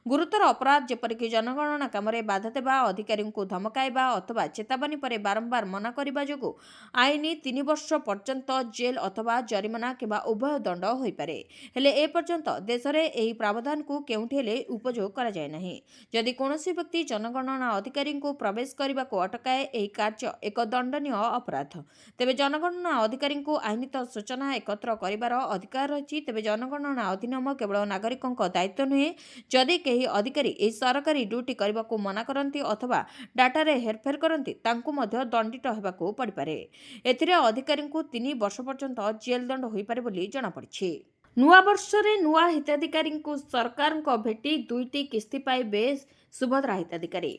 Speaker 1: ଗୁରୁତର ଅପରାଧ ଯେପରିକି ଜନଗଣନା କାମରେ ବାଧା ଦେବା, ଅଧିକାରୀଙ୍କୁ ଧମକାଇବା ଅଥବା ଚେତାବନୀ ପରେ ବାରମ୍ବାର ମନା କରିବା ଯୋଗୁଁ ଆଇନ 3 ବର୍ଷ ପର୍ଯ୍ୟନ୍ତ ଜେଲ୍ ଅଥବା ଜରିମାନା କିମ୍ବା ଉଭୟ ଦଣ୍ଡ ହୋଇପାରେ। ହେଲେ ଏପର୍ଯ୍ୟନ୍ତ ଦେଶରେ ଏହି ପ୍ରାବଧାନକୁ କେଉଁଠି ହେଲେ ଉପଯୋଗ କରାଯାଇ ନାହିଁ। ଯଦି କୌଣସି ବ୍ୟକ୍ତି ଜନଗଣନା ଅଧିକାରୀଙ୍କୁ ପ୍ରବେଶ କରିବାକୁ ଅଟକାଏ, ଏହି କାର୍ଯ୍ୟ ଏକ ଦଣ୍ଡନୀୟ ଅପରାଧ। ତେବେ ଜନଗଣନା ଅଧିକାରୀଙ୍କୁ ଆଇନତଃ ସୂଚନା ଏକତ୍ର କରିବାର ଅଧିକାର ରହିଛି। ତେବେ ଜନଗଣନା ଅଧିନିୟମ କେବଳ ନାଗରିକଙ୍କ ଦାୟିତ୍ୱ ନୁହେଁ। ଯଦି କେହି ଅଧିକାରୀ ଏହି ସରକାରୀ ଡ୍ୟୁଟି କରିବାକୁ ମନା କରନ୍ତି ଅଥବା ଡାଟାରେ ହେରଫେର କରନ୍ତି, ତାଙ୍କୁ ମଧ୍ୟ ଦଣ୍ଡିତ ହେବାକୁ ପଡ଼ିପାରେ। ଏଥିରେ ଅଧିକାରୀଙ୍କୁ 3 ବର୍ଷ ପର୍ଯ୍ୟନ୍ତ ଜେଲ୍ ଦଣ୍ଡ ହୋଇପାରେ ବୋଲି ଜଣାପଡ଼ିଛି। ନୂଆ ବର୍ଷରେ ନୂଆ ହିତାଧିକାରୀଙ୍କୁ ସରକାରଙ୍କ ଭେଟି 2ଟି କିସ୍ତି ପାଇବେ ସୁଭଦ୍ରା ହିତାଧିକାରୀ।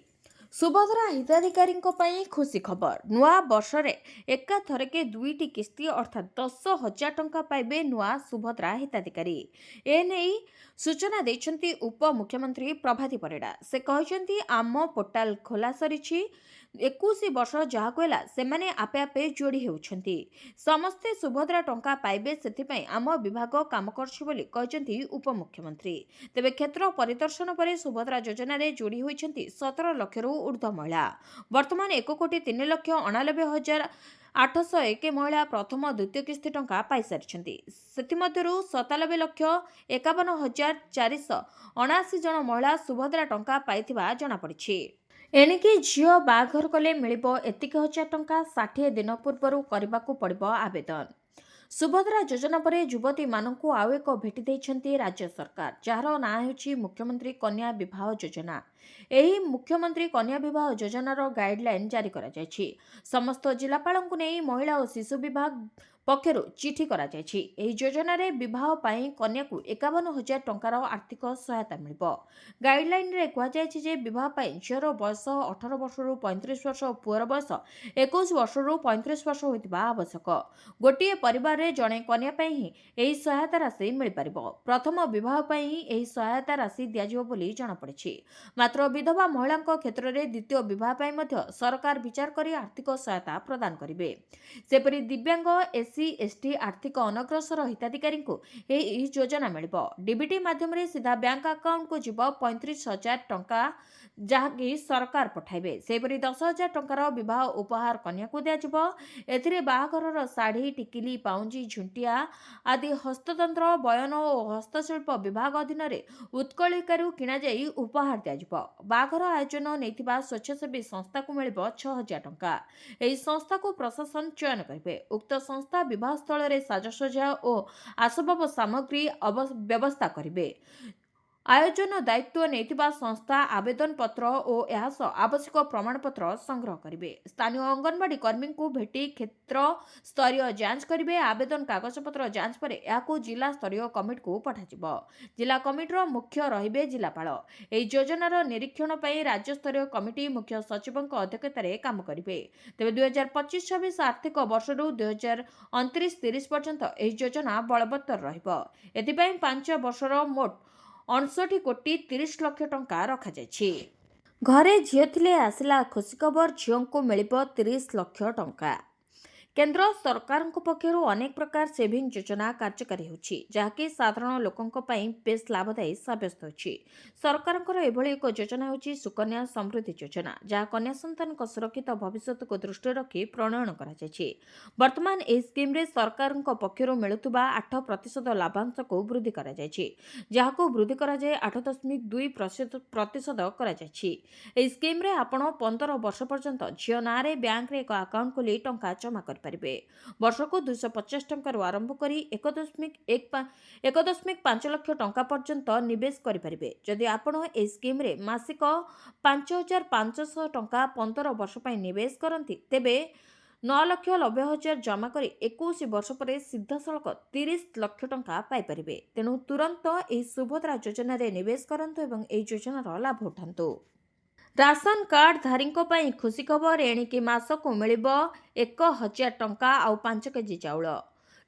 Speaker 1: ସୁଭଦ୍ରା ହିତାଧିକାରୀଙ୍କ ପାଇଁ ଖୁସି ଖବର। ନୂଆ ବର୍ଷରେ ଏକାଥରକେ 2ଟି କିସ୍ତି ଅର୍ଥାତ୍ 10,000 ଟଙ୍କା ପାଇବେ ନୂଆ ସୁଭଦ୍ରା ହିତାଧିକାରୀ। ଏନେଇ ସୂଚନା ଦେଇଛନ୍ତି ଉପମୁଖ୍ୟମନ୍ତ୍ରୀ ପ୍ରଭାତୀ ପରିଡ଼ା। ସେ କହିଛନ୍ତି, ଆମ ପୋର୍ଟାଲ ଖୋଲା ସରିଛି। 21 ବର୍ଷ ଯାହାକୁ ହେଲା ସେମାନେ ଆପେ ଆପେ ଯୋଡ଼ି ହେଉଛନ୍ତି। ସମସ୍ତେ ସୁଭଦ୍ରା ଟଙ୍କା ପାଇବେ, ସେଥିପାଇଁ ଆମ ବିଭାଗ କାମ କରୁଛି ବୋଲି କହିଛନ୍ତି ଉପମୁଖ୍ୟମନ୍ତ୍ରୀ। ତେବେ କ୍ଷେତ୍ର ପରିଦର୍ଶନ ପରେ ସୁଭଦ୍ରା ଯୋଜନାରେ ଯୋଡ଼ି ହୋଇଛନ୍ତି 17 ଲକ୍ଷରୁ ଉର୍ଦ୍ଧ୍ୱ ମହିଳା। ବର୍ତ୍ତମାନ 1,93,99,801 ମହିଳା ପ୍ରଥମ ଦ୍ୱିତୀୟ କିସ୍ତି ଟଙ୍କା ପାଇସାରିଛନ୍ତି। ସେଥିମଧ୍ୟରୁ 97,51,479 ଜଣ ମହିଳା ସୁଭଦ୍ରା ଟଙ୍କା ପାଇଥିବା ଜଣାପଡ଼ିଛି। ଏଣିକି ଝିଅ ବାହାଘର କଲେ ମିଳିବ ଏତିକି ହଜାର ଟଙ୍କା, 60 ଦିନ ପୂର୍ବରୁ କରିବାକୁ ପଡ଼ିବ ଆବେଦନ। ସୁଭଦ୍ରା ଯୋଜନା ପରେ ଯୁବତୀମାନଙ୍କୁ ଆଉ ଏକ ଭେଟି ଦେଇଛନ୍ତି ରାଜ୍ୟ ସରକାର, ଯାହାର ନାଁ ହେଉଛି ମୁଖ୍ୟମନ୍ତ୍ରୀ କନ୍ୟା ବିବାହ ଯୋଜନା। ଏହି ମୁଖ୍ୟମନ୍ତ୍ରୀ କନ୍ୟା ବିବାହ ଯୋଜନାର ଗାଇଡଲାଇନ୍ ଜାରି କରାଯାଇଛି। ସମସ୍ତ ଜିଲ୍ଲାପାଳଙ୍କୁ ନେଇ ମହିଳା ଓ ଶିଶୁ ବିଭାଗ ପକ୍ଷରୁ ଚିଠି କରାଯାଇଛି। ଏହି ଯୋଜନାରେ ବିବାହ ପାଇଁ କନ୍ୟାକୁ 51,000 ଟଙ୍କାର ଆର୍ଥିକ ସହାୟତା ମିଳିବ। ଗାଇଡଲାଇନ୍ରେ କୁହାଯାଇଛି ଯେ ବିବାହ ପାଇଁ ଝିଅର ବୟସ 18 ବର୍ଷରୁ 35 ବର୍ଷ ଓ ପୁଅର ବୟସ 21 ବର୍ଷରୁ 35 ବର୍ଷ ହୋଇଥିବା ଆବଶ୍ୟକ। ଗୋଟିଏ ପରିବାରରେ ଜଣେ କନ୍ୟା ପାଇଁ ହିଁ ଏହି ସହାୟତା ରାଶି ମିଳିପାରିବ। ପ୍ରଥମ ବିବାହ ପାଇଁ ହିଁ ଏହି ସହାୟତା ରାଶି ଦିଆଯିବ ବୋଲି ଜଣାପଡ଼ିଛି। ମାତ୍ର ବିଧବା ମହିଳାଙ୍କ କ୍ଷେତ୍ରରେ ଦ୍ୱିତୀୟ ବିବାହ ପାଇଁ ମଧ୍ୟ ସରକାର ବିଚାର କରି ଆର୍ଥିକ ସହାୟତା ପ୍ରଦାନ କରିବେ। ସେପରି ଦିବ୍ୟାଙ୍ଗ, ଏସ୍ସି, ଏସ୍ଟି, ଆର୍ଥିକ ଅନଗ୍ରସର ହିତାଧିକାରୀଙ୍କୁ ଏହି ଯୋଜନା ମିଳିବ। ଡିବିଟି ମାଧ୍ୟମରେ ସିଧା ବ୍ୟାଙ୍କ ଆକାଉଣ୍ଟକୁ ଯିବ 35,000 ଟଙ୍କା, ଯାହାକି ସରକାର ପଠାଇବେ। ସେହିପରି 10,000 ଟଙ୍କାର ବିବାହ ଉପହାର କନ୍ୟାକୁ ଦିଆଯିବ। ଏଥିରେ ବାହାଘରର ଶାଢ଼ୀ, ଟିକିଲି, ପାଉଁଜି, ଝୁଣ୍ଟିଆ ଆଦି ହସ୍ତତନ୍ତ୍ର, ବୟନ ଓ ହସ୍ତଶିଳ୍ପ ବିଭାଗ ଅଧୀନରେ ଉତ୍କଳିକାରୁ କିଣାଯାଇ ଉପହାର ଦିଆଯିବ। ବାହାଘର ଆୟୋଜନ ନେଇଥିବା ସ୍ୱେଚ୍ଛାସେବୀ ସଂସ୍ଥାକୁ ମିଳିବ 6,000 ଟଙ୍କା। ଏହି ସଂସ୍ଥାକୁ ପ୍ରଶାସନ ଚୟନ କରିବେ। ଉକ୍ତ ସଂସ୍ଥା ବିବାହସ୍ଥଳରେ ସାଜସଜ୍ଜା ଓ ଆସବାବ ସାମଗ୍ରୀ ବ୍ୟବସ୍ଥା କରିବେ। ଆୟୋଜନ ଦାୟିତ୍ୱ ନେଇଥିବା ସଂସ୍ଥା ଆବେଦନ ପତ୍ର ଓ ଏହା ସହ ଆବଶ୍ୟକ ପ୍ରମାଣପତ୍ର ସଂଗ୍ରହ କରିବେ। ସ୍ଥାନୀୟ ଅଙ୍ଗନବାଡି କର୍ମୀଙ୍କୁ ଭେଟି କ୍ଷେତ୍ର ସ୍ତରୀୟ ଯାଞ୍ଚ କରିବେ। ଆବେଦନ କାଗଜପତ୍ର ଯାଞ୍ଚ ପରେ ଏହାକୁ ଜିଲ୍ଲା ସ୍ତରୀୟ କମିଟିକୁ ପଠାଯିବ। ଜିଲ୍ଲା କମିଟିର ମୁଖ୍ୟ ରହିବେ ଜିଲ୍ଲାପାଳ। ଏହି ଯୋଜନାର ନିରୀକ୍ଷଣ ପାଇଁ ରାଜ୍ୟସ୍ତରୀୟ କମିଟି ମୁଖ୍ୟ ସଚିବଙ୍କ ଅଧ୍ୟକ୍ଷତାରେ କାମ କରିବେ। ତେବେ 2025-26 ଆର୍ଥିକ ବର୍ଷରୁ 2029-30 ପର୍ଯ୍ୟନ୍ତ ଏହି ଯୋଜନା ବଳବତ୍ତର ରହିବ। ଏଥିପାଇଁ 5 ବର୍ଷର ମୋଟ 59,30 ଲକ୍ଷ ଟଙ୍କା ରଖାଯାଇଛି। ଘରେ ଝିଅ ଥିଲେ ଆସିଲା ଖୁସି ଖବର, ଝିଅଙ୍କୁ ମିଳିବ 30 ଲକ୍ଷ ଟଙ୍କା। କେନ୍ଦ୍ର ସରକାରଙ୍କ ପକ୍ଷରୁ ଅନେକ ପ୍ରକାର ସେଭିଂ ଯୋଜନା କାର୍ଯ୍ୟକାରୀ ହେଉଛି, ଯାହାକି ସାଧାରଣ ଲୋକଙ୍କ ପାଇଁ ବେଶ୍ ଲାଭଦାୟୀ ସାବ୍ୟସ୍ତ ହେଉଛି। ସରକାରଙ୍କର ଏଭଳି ଏକ ଯୋଜନା ହେଉଛି ସୁକନ୍ୟା ସମୃଦ୍ଧି ଯୋଜନା, ଯାହା କନ୍ୟା ସନ୍ତାନଙ୍କ ସୁରକ୍ଷିତ ଭବିଷ୍ୟତକୁ ଦୃଷ୍ଟିରେ ରଖି ପ୍ରଣୟନ କରାଯାଇଛି। ବର୍ତ୍ତମାନ ଏହି ସ୍କିମ୍ରେ ସରକାରଙ୍କ ପକ୍ଷରୁ ମିଳୁଥିବା 8% ଲାଭାଂଶକୁ ବୃଦ୍ଧି କରାଯାଇଛି, ଯାହାକୁ ବୃଦ୍ଧି କରାଯାଇ 8.2% କରାଯାଇଛି। ଏହି ସ୍କିମ୍ରେ ଆପଣ 15 ବର୍ଷ ପର୍ଯ୍ୟନ୍ତ ଝିଅ ନାଁରେ ବ୍ୟାଙ୍କରେ ଏକ ଆକାଉଣ୍ଟ ଖୋଲି ଟଙ୍କା ଜମା କରିପାରିବେ। ବର୍ଷକୁ 250 ଟଙ୍କାରୁ ଆରମ୍ଭ କରି 1.5 ଲକ୍ଷ ଟଙ୍କା ପର୍ଯ୍ୟନ୍ତ ନିବେଶ କରିପାରିବେ। ଯଦି ଆପଣ ଏହି ସ୍କିମ୍ରେ ମାସିକ 5,500 ଟଙ୍କା 15 ବର୍ଷ ପାଇଁ ନିବେଶ କରନ୍ତି, ତେବେ 9,90,000 ଜମା କରି 21 ବର୍ଷ ପରେ ସିଧାସଳଖ 30 ଲକ୍ଷ ଟଙ୍କା ପାଇପାରିବେ। ତେଣୁ ତୁରନ୍ତ ଏହି ସୁଭଦ୍ରା ଯୋଜନାରେ ନିବେଶ କରନ୍ତୁ ଏବଂ ଏହି ଯୋଜନାର ଲାଭ ଉଠାନ୍ତୁ। ରାସନ କାର୍ଡ ଧାରୀଙ୍କ ପାଇଁ ଖୁସି ଖବର, ଏଣିକି ମାସକୁ ମିଳିବ 1,000 ଟଙ୍କା ଆଉ 5 କେଜି ଚାଉଳ।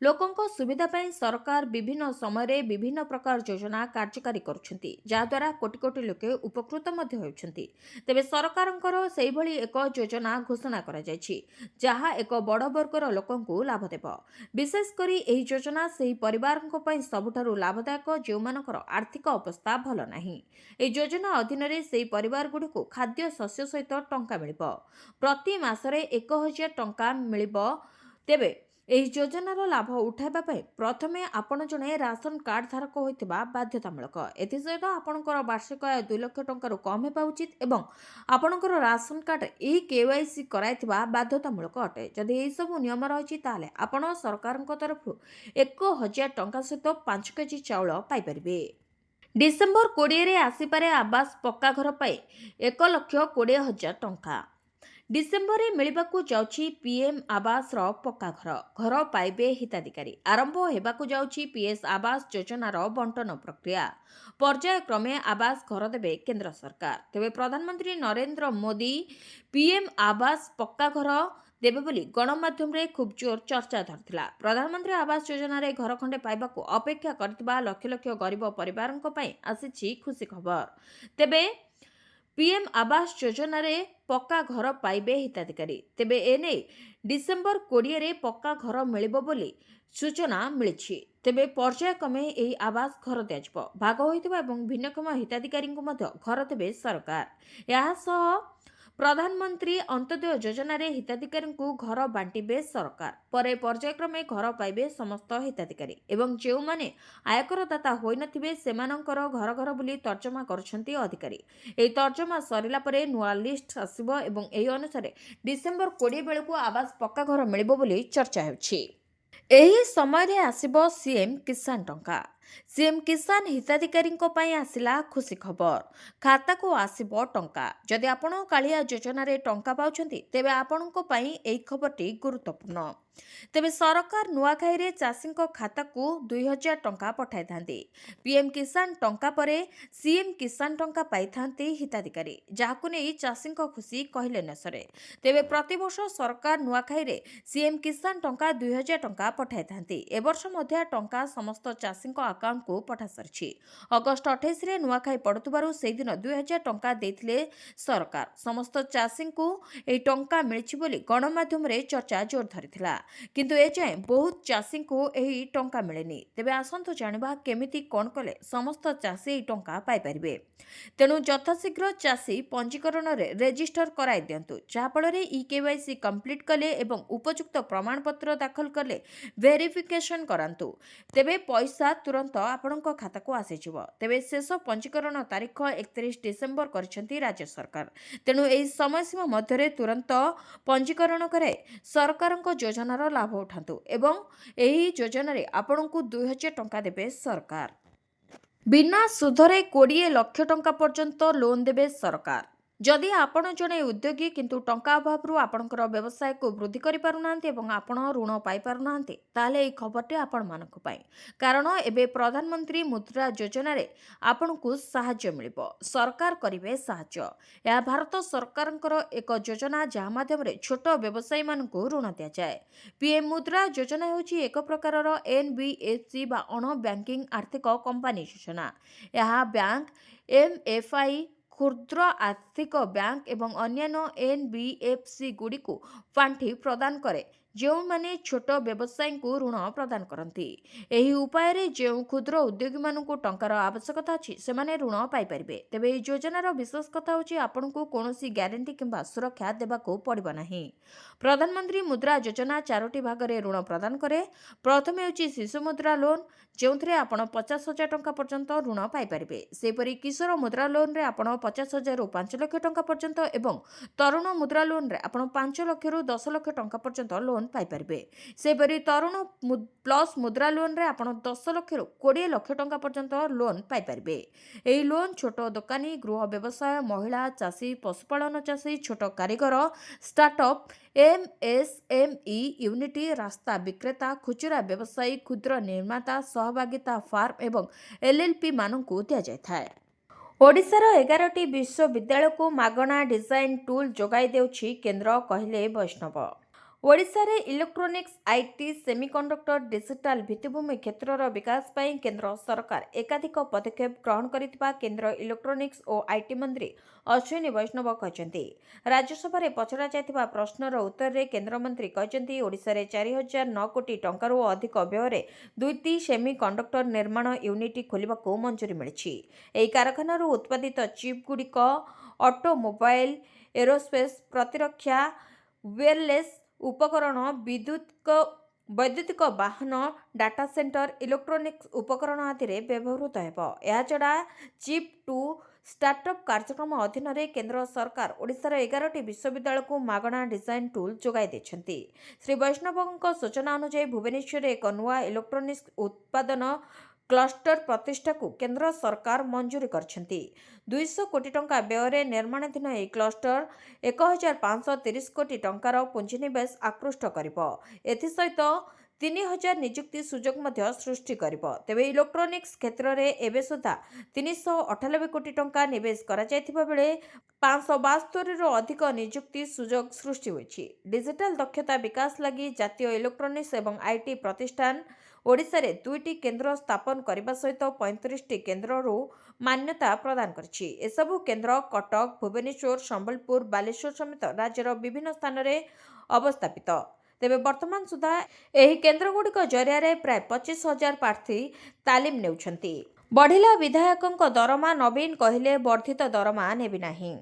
Speaker 1: ଲୋକଙ୍କ ସୁବିଧା ପାଇଁ ସରକାର ବିଭିନ୍ନ ସମୟରେ ବିଭିନ୍ନ ପ୍ରକାର ଯୋଜନା କାର୍ଯ୍ୟକାରୀ କରୁଛନ୍ତି, ଯାହାଦ୍ୱାରା କୋଟି କୋଟି ଲୋକେ ଉପକୃତ ମଧ୍ୟ ହେଉଛନ୍ତି। ତେବେ ସରକାରଙ୍କର ସେହିଭଳି ଏକ ଯୋଜନା ଘୋଷଣା କରାଯାଇଛି, ଯାହା ଏକ ବଡ଼ ବର୍ଗର ଲୋକଙ୍କୁ ଲାଭ ଦେବ। ବିଶେଷ କରି ଏହି ଯୋଜନା ସେହି ପରିବାରଙ୍କ ପାଇଁ ସବୁଠାରୁ ଲାଭଦାୟକ ଯେଉଁମାନଙ୍କର ଆର୍ଥିକ ଅବସ୍ଥା ଭଲ ନାହିଁ। ଏହି ଯୋଜନା ଅଧୀନରେ ସେହି ପରିବାରଗୁଡ଼ିକୁ ଖାଦ୍ୟ ଶସ୍ୟ ସହିତ ଟଙ୍କା ମିଳିବ। ପ୍ରତି ମାସରେ 1,000 ଟଙ୍କା ମିଳିବ। ତେବେ ଏହି ଯୋଜନାର ଲାଭ ଉଠାଇବା ପାଇଁ ପ୍ରଥମେ ଆପଣ ଜଣେ ରାସନ କାର୍ଡ ଧାରକ ହୋଇଥିବା ବାଧ୍ୟତାମୂଳକ। ଏଥିସହିତ ଆପଣଙ୍କର ବାର୍ଷିକ ଆୟ 2 ଲକ୍ଷ ଟଙ୍କାରୁ କମ୍ ହେବା ଉଚିତ ଏବଂ ଆପଣଙ୍କର ରାସନ କାର୍ଡରେ KYC କରାଇଥିବା ବାଧ୍ୟତାମୂଳକ ଅଟେ। ଯଦି ଏହିସବୁ ନିୟମ ରହିଛି, ତାହେଲେ ଆପଣ ସରକାରଙ୍କ ତରଫରୁ 1,000 ଟଙ୍କା ସହିତ 5 କେଜି ଚାଉଳ ପାଇପାରିବେ। ଡିସେମ୍ବର 20ରେ ଆସିପାରେ ଆବାସ ପକ୍କା ଘର ପାଇଁ 1,20,000 ଟଙ୍କା। ଡିସେମ୍ବରରେ ମିଳିବାକୁ ଯାଉଛି ପିଏମ୍ ଆବାସର ପକ୍କା ଘର। ଘର ପାଇବେ ହିତାଧିକାରୀ। ଆରମ୍ଭ ହେବାକୁ ଯାଉଛି PS ଆବାସ ଯୋଜନାର ବଣ୍ଟନ ପ୍ରକ୍ରିୟା। ପର୍ଯ୍ୟାୟକ୍ରମେ ଆବାସ ଘର ଦେବେ କେନ୍ଦ୍ର ସରକାର। ତେବେ ପ୍ରଧାନମନ୍ତ୍ରୀ ନରେନ୍ଦ୍ର ମୋଦି ପିଏମ୍ ଆବାସ ପକ୍କା ଘର ଦେବେ ବୋଲି ଗଣମାଧ୍ୟମରେ ଖୁବ୍ ଜୋର ଚର୍ଚ୍ଚା ଧରିଥିଲା। ପ୍ରଧାନମନ୍ତ୍ରୀ ଆବାସ ଯୋଜନାରେ ଘର ଖଣ୍ଡେ ପାଇବାକୁ ଅପେକ୍ଷା କରିଥିବା ଲକ୍ଷ ଲକ୍ଷ ଗରିବ ପରିବାରଙ୍କ ପାଇଁ ଆସିଛି ଖୁସି ଖବର। ତେବେ पीएम आवास योजना रे पक्का घर पाइबे हिताधिकारी तेबे एने डिसेम्बर 20 रे पक्का घर मिलिबो बोली सूचना मिली तेबे पर्यायक्रमे ଏହି आवास घर दियाଯିବ भाग ହୋଇଥିବା ଏବଂ ଭିନ୍ନକ୍ଷମ ହିତାଧିକାରୀଙ୍କୁ ମଧ୍ୟ ଘର ଦେବେ ସରକାର। ଏହା ସହ ପ୍ରଧାନମନ୍ତ୍ରୀ ଅନ୍ତୋଦୟ ଯୋଜନାରେ ହିତାଧିକାରୀଙ୍କୁ ଘର ବାଣ୍ଟିବେ ସରକାର। ପରେ ପର୍ଯ୍ୟାୟକ୍ରମେ ଘର ପାଇବେ ସମସ୍ତ ହିତାଧିକାରୀ ଏବଂ ଯେଉଁମାନେ ଆୟକରଦାତା ହୋଇନଥିବେ ସେମାନଙ୍କର ଘର ଘର ବୁଲି ତର୍ଜମା କରୁଛନ୍ତି ଅଧିକାରୀ। ଏହି ତର୍ଜମା ସରିଲା ପରେ ନୂଆ ଲିଷ୍ଟ ଆସିବ ଏବଂ ଏହି ଅନୁସାରେ ଡିସେମ୍ବର 20 ବେଳକୁ ଆବାସ ପକ୍କା ଘର ମିଳିବ ବୋଲି ଚର୍ଚ୍ଚା ହେଉଛି। ଏହି ସମୟରେ ଆସିବ ସିଏମ୍ କିଷାନ ଟଙ୍କା। ସିଏମ୍ କିଷାନ ହିତାଧିକାରୀଙ୍କ ପାଇଁ ଆସିଲା ଖୁସି ଖବର। ଖାତାକୁ ଆସିବ ଟଙ୍କା। ଯଦି ଆପଣ କାଳିଆ ଯୋଜନାରେ ଟଙ୍କା ପାଉଛନ୍ତି ତେବେ ଆପଣଙ୍କ ପାଇଁ ଏହି ଖବରଟି ଗୁରୁତ୍ୱପୂର୍ଣ୍ଣ। ତେବେ ସରକାର ନୂଆଖାଇରେ ଚାଷୀଙ୍କ ଖାତାକୁ 2000 ଟଙ୍କା ପଠାଇଥାନ୍ତି। ପିଏମ୍ କିଷାନ ଟଙ୍କା ପରେ ସିଏମ୍ କିଷାନ ଟଙ୍କା ପାଇଥାନ୍ତି ହିତାଧିକାରୀ, ଯାହାକୁ ନେଇ ଚାଷୀଙ୍କ ଖୁସି କହିଲେ ନ ସରେ। ତେବେ ପ୍ରତିବର୍ଷ ସରକାର ନୂଆଖାଇରେ ସିଏମ୍ କିଷାନ ଟଙ୍କା 2000 ଟଙ୍କା ପଠାଇଥାନ୍ତି। ଏବର୍ଷ ମଧ୍ୟ ଟଙ୍କା ସମସ୍ତ ଚାଷୀଙ୍କ ଆକାଉଣ୍ଟକୁ ପଠାସାରିଛି। ଅଗଷ୍ଟ 28ରେ ନୂଆଖାଇ ପଡ଼ୁଥିବାରୁ ସେହିଦିନ 2000 ଟଙ୍କା ଦେଇଥିଲେ ସରକାର। ସମସ୍ତ ଚାଷୀଙ୍କୁ ଏହି ଟଙ୍କା ମିଳିଛି ବୋଲି ଗଣମାଧ୍ୟମରେ ଚର୍ଚ୍ଚା ଜୋର ଧରିଥିଲା। କିନ୍ତୁ ଏଯାଏଁ ବହୁତ ଚାଷୀଙ୍କୁ ଏହି ଟଙ୍କା ମିଳିନି। ତେବେ ଆସନ୍ତୁ ଜାଣିବା କେମିତି କ'ଣ କଲେ ସମସ୍ତ ଚାଷୀ ଏହି ଟଙ୍କା ପାଇପାରିବେ। ତେଣୁ ଯଥାଶୀଘ୍ର ଚାଷୀ ପଞ୍ଜୀକରଣରେ ରେଜିଷ୍ଟର କରାଇ ଦିଅନ୍ତୁ, ଯାହାଫଳରେ ଇକେୱାଇସି କମ୍ପ୍ଲିଟ୍ କଲେ ଏବଂ ଉପଯୁକ୍ତ ପ୍ରମାଣପତ୍ର ଦାଖଲ କଲେ ଭେରିଫିକେସନ୍ କରାନ୍ତୁ। ତେବେ ପଇସା ତୁରନ୍ତ ଆପଣଙ୍କ ଖାତାକୁ ଆସିଯିବ। ତେବେ ଶେଷ ପଞ୍ଜୀକରଣ ତାରିଖ 31 ଡିସେମ୍ବର କରିଛନ୍ତି ରାଜ୍ୟ ସରକାର। ତେଣୁ ଏହି ସମୟସୀମା ମଧ୍ୟରେ ତୁରନ୍ତ ପଞ୍ଜୀକରଣ କରାଇ ସରକାରଙ୍କ ଯୋଜନାର ଲାଭ ଉଠାନ୍ତୁ ଏବଂ ଏହି ଯୋଜନାରେ ଆପଣଙ୍କୁ 2000 ଟଙ୍କା ଦେବେ ସରକାର। ବିନା ସୁଧରେ 20 ଲକ୍ଷ ଟଙ୍କା ପର୍ଯ୍ୟନ୍ତ ଲୋନ୍ ଦେବେ ସରକାର। ଯଦି ଆପଣ ଜଣେ ଉଦ୍ୟୋଗୀ କିନ୍ତୁ ଟଙ୍କା ଅଭାବରୁ ଆପଣଙ୍କର ବ୍ୟବସାୟକୁ ବୃଦ୍ଧି କରିପାରୁନାହାନ୍ତି ଏବଂ ଆପଣ ଋଣ ପାଇପାରୁନାହାନ୍ତି, ତାହେଲେ ଏହି ଖବରଟି ଆପଣମାନଙ୍କ ପାଇଁ। କାରଣ ଏବେ ପ୍ରଧାନମନ୍ତ୍ରୀ ମୁଦ୍ରା ଯୋଜନାରେ ଆପଣଙ୍କୁ ସାହାଯ୍ୟ ମିଳିବ। ସରକାର କରିବେ ସାହାଯ୍ୟ। ଏହା ଭାରତ ସରକାରଙ୍କର ଏକ ଯୋଜନା ଯାହା ମାଧ୍ୟମରେ ଛୋଟ ବ୍ୟବସାୟୀମାନଙ୍କୁ ଋଣ ଦିଆଯାଏ। ପିଏମ୍ ମୁଦ୍ରା ଯୋଜନା ହେଉଛି ଏକ ପ୍ରକାରର ଏନ୍ବିଏଫ୍ସି ବା ଅଣ ବ୍ୟାଙ୍କିଂ ଆର୍ଥିକ କମ୍ପାନୀ ଯୋଜନା। ଏହା ବ୍ୟାଙ୍କ, ଏମ୍ଏଫ୍ଆଇ, କ୍ଷୁଦ୍ର ଆର୍ଥିକ ବ୍ୟାଙ୍କ ଏବଂ ଅନ୍ୟାନ୍ୟ ଏନ୍ବିଏଫ୍ସି ଗୁଡ଼ିକୁ ପାଣ୍ଠି ପ୍ରଦାନ କରେ, ଯେଉଁମାନେ ଛୋଟ ବ୍ୟବସାୟୀଙ୍କୁ ଋଣ ପ୍ରଦାନ କରନ୍ତି। ଏହି ଉପାୟରେ ଯେଉଁ କ୍ଷୁଦ୍ର ଉଦ୍ୟୋଗୀମାନଙ୍କୁ ଟଙ୍କାର ଆବଶ୍ୟକତା ଅଛି ସେମାନେ ଋଣ ପାଇପାରିବେ। ତେବେ ଏହି ଯୋଜନାର ବିଶେଷ କଥା ହେଉଛି ଆପଣଙ୍କୁ କୌଣସି ଗ୍ୟାରେଣ୍ଟି କିମ୍ବା ସୁରକ୍ଷା ଦେବାକୁ ପଡ଼ିବ ନାହିଁ। ପ୍ରଧାନମନ୍ତ୍ରୀ ମୁଦ୍ରା ଯୋଜନା 4ଟି ଭାଗରେ ଋଣ ପ୍ରଦାନ କରେ। ପ୍ରଥମେ ହେଉଛି ଶିଶୁ ମୁଦ୍ରା ଲୋନ୍, ଯେଉଁଥିରେ ଆପଣ 50,000 ଟଙ୍କା ପର୍ଯ୍ୟନ୍ତ ଋଣ ପାଇପାରିବେ। ସେହିପରି କିଶୋର ମୁଦ୍ରା ଲୋନ୍ରେ ଆପଣ 50,000ରୁ 5 ଲକ୍ଷ ଟଙ୍କା ପର୍ଯ୍ୟନ୍ତ ଏବଂ ତରୁଣ ମୁଦ୍ରା ଲୋନ୍ରେ ଆପଣ 5 ଲକ୍ଷରୁ 10 ଲକ୍ଷ ଟଙ୍କା ପର୍ଯ୍ୟନ୍ତ ଲୋନ୍ ପାଇପାରିବେ। ସେହିପରି ତରୁଣ ପ୍ଲସ୍ ମୁଦ୍ରା ଲୋନ୍ରେ ଆପଣ 10 ଲକ୍ଷରୁ 20 ଲକ୍ଷ ଟଙ୍କା ପର୍ଯ୍ୟନ୍ତ ଲୋନ୍ ପାଇପାରିବେ। ଏହି ଲୋନ୍ ଛୋଟ ଦୋକାନୀ, ଗୃହ ବ୍ୟବସାୟ, ମହିଳା ଚାଷୀ, ପଶୁପାଳନ ଚାଷୀ, ଛୋଟ କାରିଗର, ଷ୍ଟାର୍ଟଅପ୍, ଏମ୍ଏସ୍ଏମ୍ଇ ୟୁନିଟ୍, ରାସ୍ତା ବିକ୍ରେତା, ଖୁଚୁରା ବ୍ୟବସାୟୀ, କ୍ଷୁଦ୍ର ନିର୍ମାତା, ସହଭାଗିତା ଫାର୍ମ ଏବଂ ଏଲ୍ଏଲ୍ପି ମାନଙ୍କୁ ଦିଆଯାଇଥାଏ। ଓଡ଼ିଶାର 11ଟି ବିଶ୍ୱବିଦ୍ୟାଳୟକୁ ମାଗଣା ଡିଜାଇନ୍ ଟୁଲ୍ ଯୋଗାଇ ଦେଉଛି କେନ୍ଦ୍ର, କହିଲେ ବୈଷ୍ଣବ। ଓଡ଼ିଶାରେ ଇଲେକ୍ଟ୍ରୋନିକ୍ସ, ଆଇଟି, ସେମିକଣ୍ଡକ୍ଟର, ଡିଜିଟାଲ ଭିତ୍ତିଭୂମି କ୍ଷେତ୍ରର ବିକାଶ ପାଇଁ କେନ୍ଦ୍ର ସରକାର ଏକାଧିକ ପଦକ୍ଷେପ ଗ୍ରହଣ କରିଥିବା କେନ୍ଦ୍ର ଇଲେକ୍ଟ୍ରୋନିକ୍ସ ଓ ଆଇଟି ମନ୍ତ୍ରୀ ଅଶ୍ୱିନୀ ବୈଷ୍ଣବ କହିଛନ୍ତି। ରାଜ୍ୟସଭାରେ ପଚରାଯାଇଥିବା ପ୍ରଶ୍ନର ଉତ୍ତରରେ କେନ୍ଦ୍ରମନ୍ତ୍ରୀ କହିଛନ୍ତି, ଓଡ଼ିଶାରେ 4009 କୋଟି ଟଙ୍କାରୁ ଅଧିକ ବ୍ୟୟରେ 2ଟି ସେମି କଣ୍ଡକ୍ଟର ନିର୍ମାଣ ୟୁନିଟ୍ ଖୋଲିବାକୁ ମଞ୍ଜୁରୀ ମିଳିଛି। ଏହି କାରଖାନାରୁ ଉତ୍ପାଦିତ ଚିପ୍ଗୁଡ଼ିକ ଅଟୋମୋବାଇଲ୍, ଏରୋସ୍ପେସ୍, ପ୍ରତିରକ୍ଷା, ୱେୟାରଲେସ୍ ଉପକରଣ, ବୈଦ୍ୟୁତିକ ବାହନ, ଡାଟା ସେଣ୍ଟର, ଇଲେକ୍ଟ୍ରୋନିକ୍ସ ଉପକରଣ ଆଦିରେ ବ୍ୟବହୃତ ହେବ। ଏହାଛଡ଼ା ଚିପ୍ ଟୁ ଷ୍ଟାର୍ଟଅପ୍ କାର୍ଯ୍ୟକ୍ରମ ଅଧୀନରେ କେନ୍ଦ୍ର ସରକାର ଓଡ଼ିଶାର 11ଟି ବିଶ୍ୱବିଦ୍ୟାଳୟକୁ ମାଗଣା ଡିଜାଇନ୍ ଟୁଲ୍ ଯୋଗାଇ ଦେଇଛନ୍ତି। ଶ୍ରୀ ବୈଷ୍ଣବଙ୍କ ସୂଚନା ଅନୁଯାୟୀ ଭୁବନେଶ୍ୱରରେ ଏକ ନୂଆ ଇଲେକ୍ଟ୍ରୋନିକ୍ସ ଉତ୍ପାଦନ କ୍ଲଷ୍ଟର ପ୍ରତିଷ୍ଠାକୁ କେନ୍ଦ୍ର ସରକାର ମଞ୍ଜୁରୀ କରିଛନ୍ତି। 200 କୋଟି ଟଙ୍କା ବ୍ୟୟରେ ନିର୍ମାଣାଧୀନ ଏହି କ୍ଲଷ୍ଟର 1530 କୋଟି ଟଙ୍କାର ପୁଞ୍ଜିନିବେଶ ଆକୃଷ୍ଟ କରିବ। ଏଥିସହିତ 3000 ନିଯୁକ୍ତି ସୁଯୋଗ ମଧ୍ୟ ସୃଷ୍ଟି କରିବ। ତେବେ ଇଲେକ୍ଟ୍ରୋନିକ୍ସ କ୍ଷେତ୍ରରେ ଏବେ ସୁଦ୍ଧା 398 କୋଟି ଟଙ୍କା ନିବେଶ କରାଯାଇଥିବା ବେଳେ 572ରୁ ଅଧିକ ନିଯୁକ୍ତି ସୁଯୋଗ ସୃଷ୍ଟି ହୋଇଛି। ଡିଜିଟାଲ ଦକ୍ଷତା ବିକାଶ ଲାଗି ଜାତୀୟ ଇଲେକ୍ଟ୍ରୋନିକ୍ସ ଏବଂ ଆଇଟି ପ୍ରତିଷ୍ଠାନ ଓଡ଼ିଶାରେ 2ଟି କେନ୍ଦ୍ର ସ୍ଥାପନ କରିବା ସହିତ 35ଟି କେନ୍ଦ୍ରରୁ ମାନ୍ୟତା ପ୍ରଦାନ କରିଛି। ଏସବୁ କେନ୍ଦ୍ର କଟକ, ଭୁବନେଶ୍ୱର, ସମ୍ବଲପୁର, ବାଲେଶ୍ୱର ସମେତ ରାଜ୍ୟର ବିଭିନ୍ନ ସ୍ଥାନରେ ଅବସ୍ଥାପିତ। ତେବେ ବର୍ତ୍ତମାନ ସୁଦ୍ଧା ଏହି କେନ୍ଦ୍ରଗୁଡ଼ିକ ଜରିଆରେ ପ୍ରାୟ 25,000 ପ୍ରାର୍ଥୀ ତାଲିମ ନେଉଛନ୍ତି। ବଢ଼ିଲା ବିଧାୟକଙ୍କ ଦରମା, ନବୀନ କହିଲେ ବର୍ଦ୍ଧିତ ଦରମା ନେବି ନାହିଁ।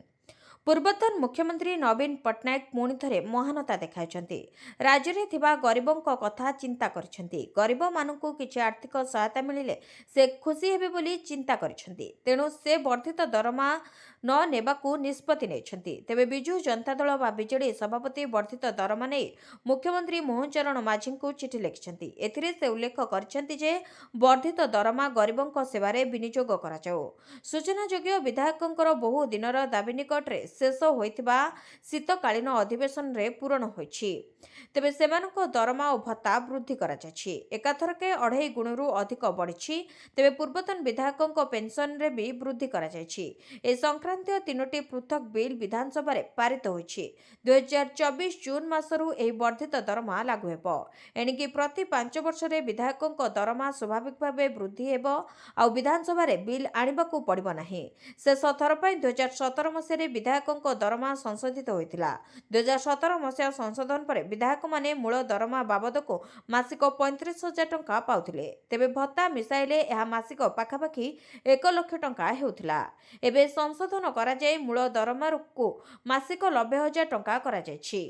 Speaker 1: ପୂର୍ବତନ ମୁଖ୍ୟମନ୍ତ୍ରୀ ନବୀନ ପଟ୍ଟନାୟକ ପୁଣି ଥରେ ମହାନତା ଦେଖାଇଛନ୍ତି। ରାଜ୍ୟରେ ଥିବା ଗରିବଙ୍କ କଥା ଚିନ୍ତା କରିଛନ୍ତି। ଗରିବମାନଙ୍କୁ କିଛି ଆର୍ଥିକ ସହାୟତା ମିଳିଲେ ସେ ଖୁସି ହେବେ ବୋଲି ଚିନ୍ତା କରିଛନ୍ତି। ତେଣୁ ସେ ବର୍ଦ୍ଧିତ ଦରମା ନ ନେବାକୁ ନିଷ୍ପତ୍ତି ନେଇଛନ୍ତି। ତେବେ ବିଜୁ ଜନତା ଦଳ ବା ବିଜେଡି ସଭାପତି ବର୍ଦ୍ଧିତ ଦରମା ନେଇ ମୁଖ୍ୟମନ୍ତ୍ରୀ ମୋହନ ଚରଣ ମାଝୀଙ୍କୁ ଚିଠି ଲେଖିଛନ୍ତି। ଏଥିରେ ସେ ଉଲ୍ଲେଖ କରିଛନ୍ତି ଯେ ବର୍ଦ୍ଧିତ ଦରମା ଗରିବଙ୍କ ସେବାରେ ବିନିଯୋଗ କରାଯାଉ। ସୂଚନାଯୋଗ୍ୟ, ବିଧାୟକଙ୍କର ବହୁ ଦିନର ଦାବି ନିକଟରେ ଶେଷ ହୋଇଥିବା ଶୀତକାଳୀନ ଅଧିବେଶନରେ ପୂରଣ ହୋଇଛି। ତେବେ ସେମାନଙ୍କ ଦରମା ଓ ଭତ୍ତା ବୃଦ୍ଧି କରାଯାଇଛି। ଏକାଥରକେ 2.5 ଗୁଣରୁ ଅଧିକ ବଢ଼ିଛି। ତେବେ ପୂର୍ବତନ ବିଧାୟକଙ୍କ ପେନ୍ସନରେ ବି ବୃଦ୍ଧି କରାଯାଇଛି। ଏ ସଂକ୍ରାନ୍ତୀୟ 3ଟି ପୃଥକ ବିଲ୍ ବିଧାନସଭାରେ ପାରିତ ହୋଇଛି। 2024 ଜୁନ୍ ମାସରୁ ଏହି ବର୍ଦ୍ଧିତ ଦରମା ଲାଗୁ ହେବ। ଏଣିକି ପ୍ରତି 5 ବର୍ଷରେ ବିଧାୟକଙ୍କ ଦରମା ସ୍ୱାଭାବିକ ଭାବେ ବୃଦ୍ଧି ହେବ। ଆଉ ବିଧାନସଭାରେ ବିଲ୍ ଆଣିବାକୁ ପଡ଼ିବ ନାହିଁ। ଶେଷ ଥର ପାଇଁ 2017 ମସିହାରେ ବିଧାୟକଙ୍କ ଦରମା ସଂଶୋଧିତ ହୋଇଥିଲା। 2017 ମସିହା ସଂଶୋଧନ ପରେ ବିଧାୟକମାନେ ମୂଳ ଦରମା ବାବଦକୁ ମାସିକ 35,000 ଟଙ୍କା ପାଉଥିଲେ। ତେବେ ଭତ୍ତା ମିଶାଇଲେ ଏହା ମାସିକ ପାଖାପାଖି 1 ଲକ୍ଷ ଟଙ୍କା ହେଉଥିଲା। ଏବେ ସଂଶୋଧନ କରାଯାଇ ମୂଳ ଦରମାକୁ ମାସିକ 90,000 ଟଙ୍କା କରାଯାଇଛି।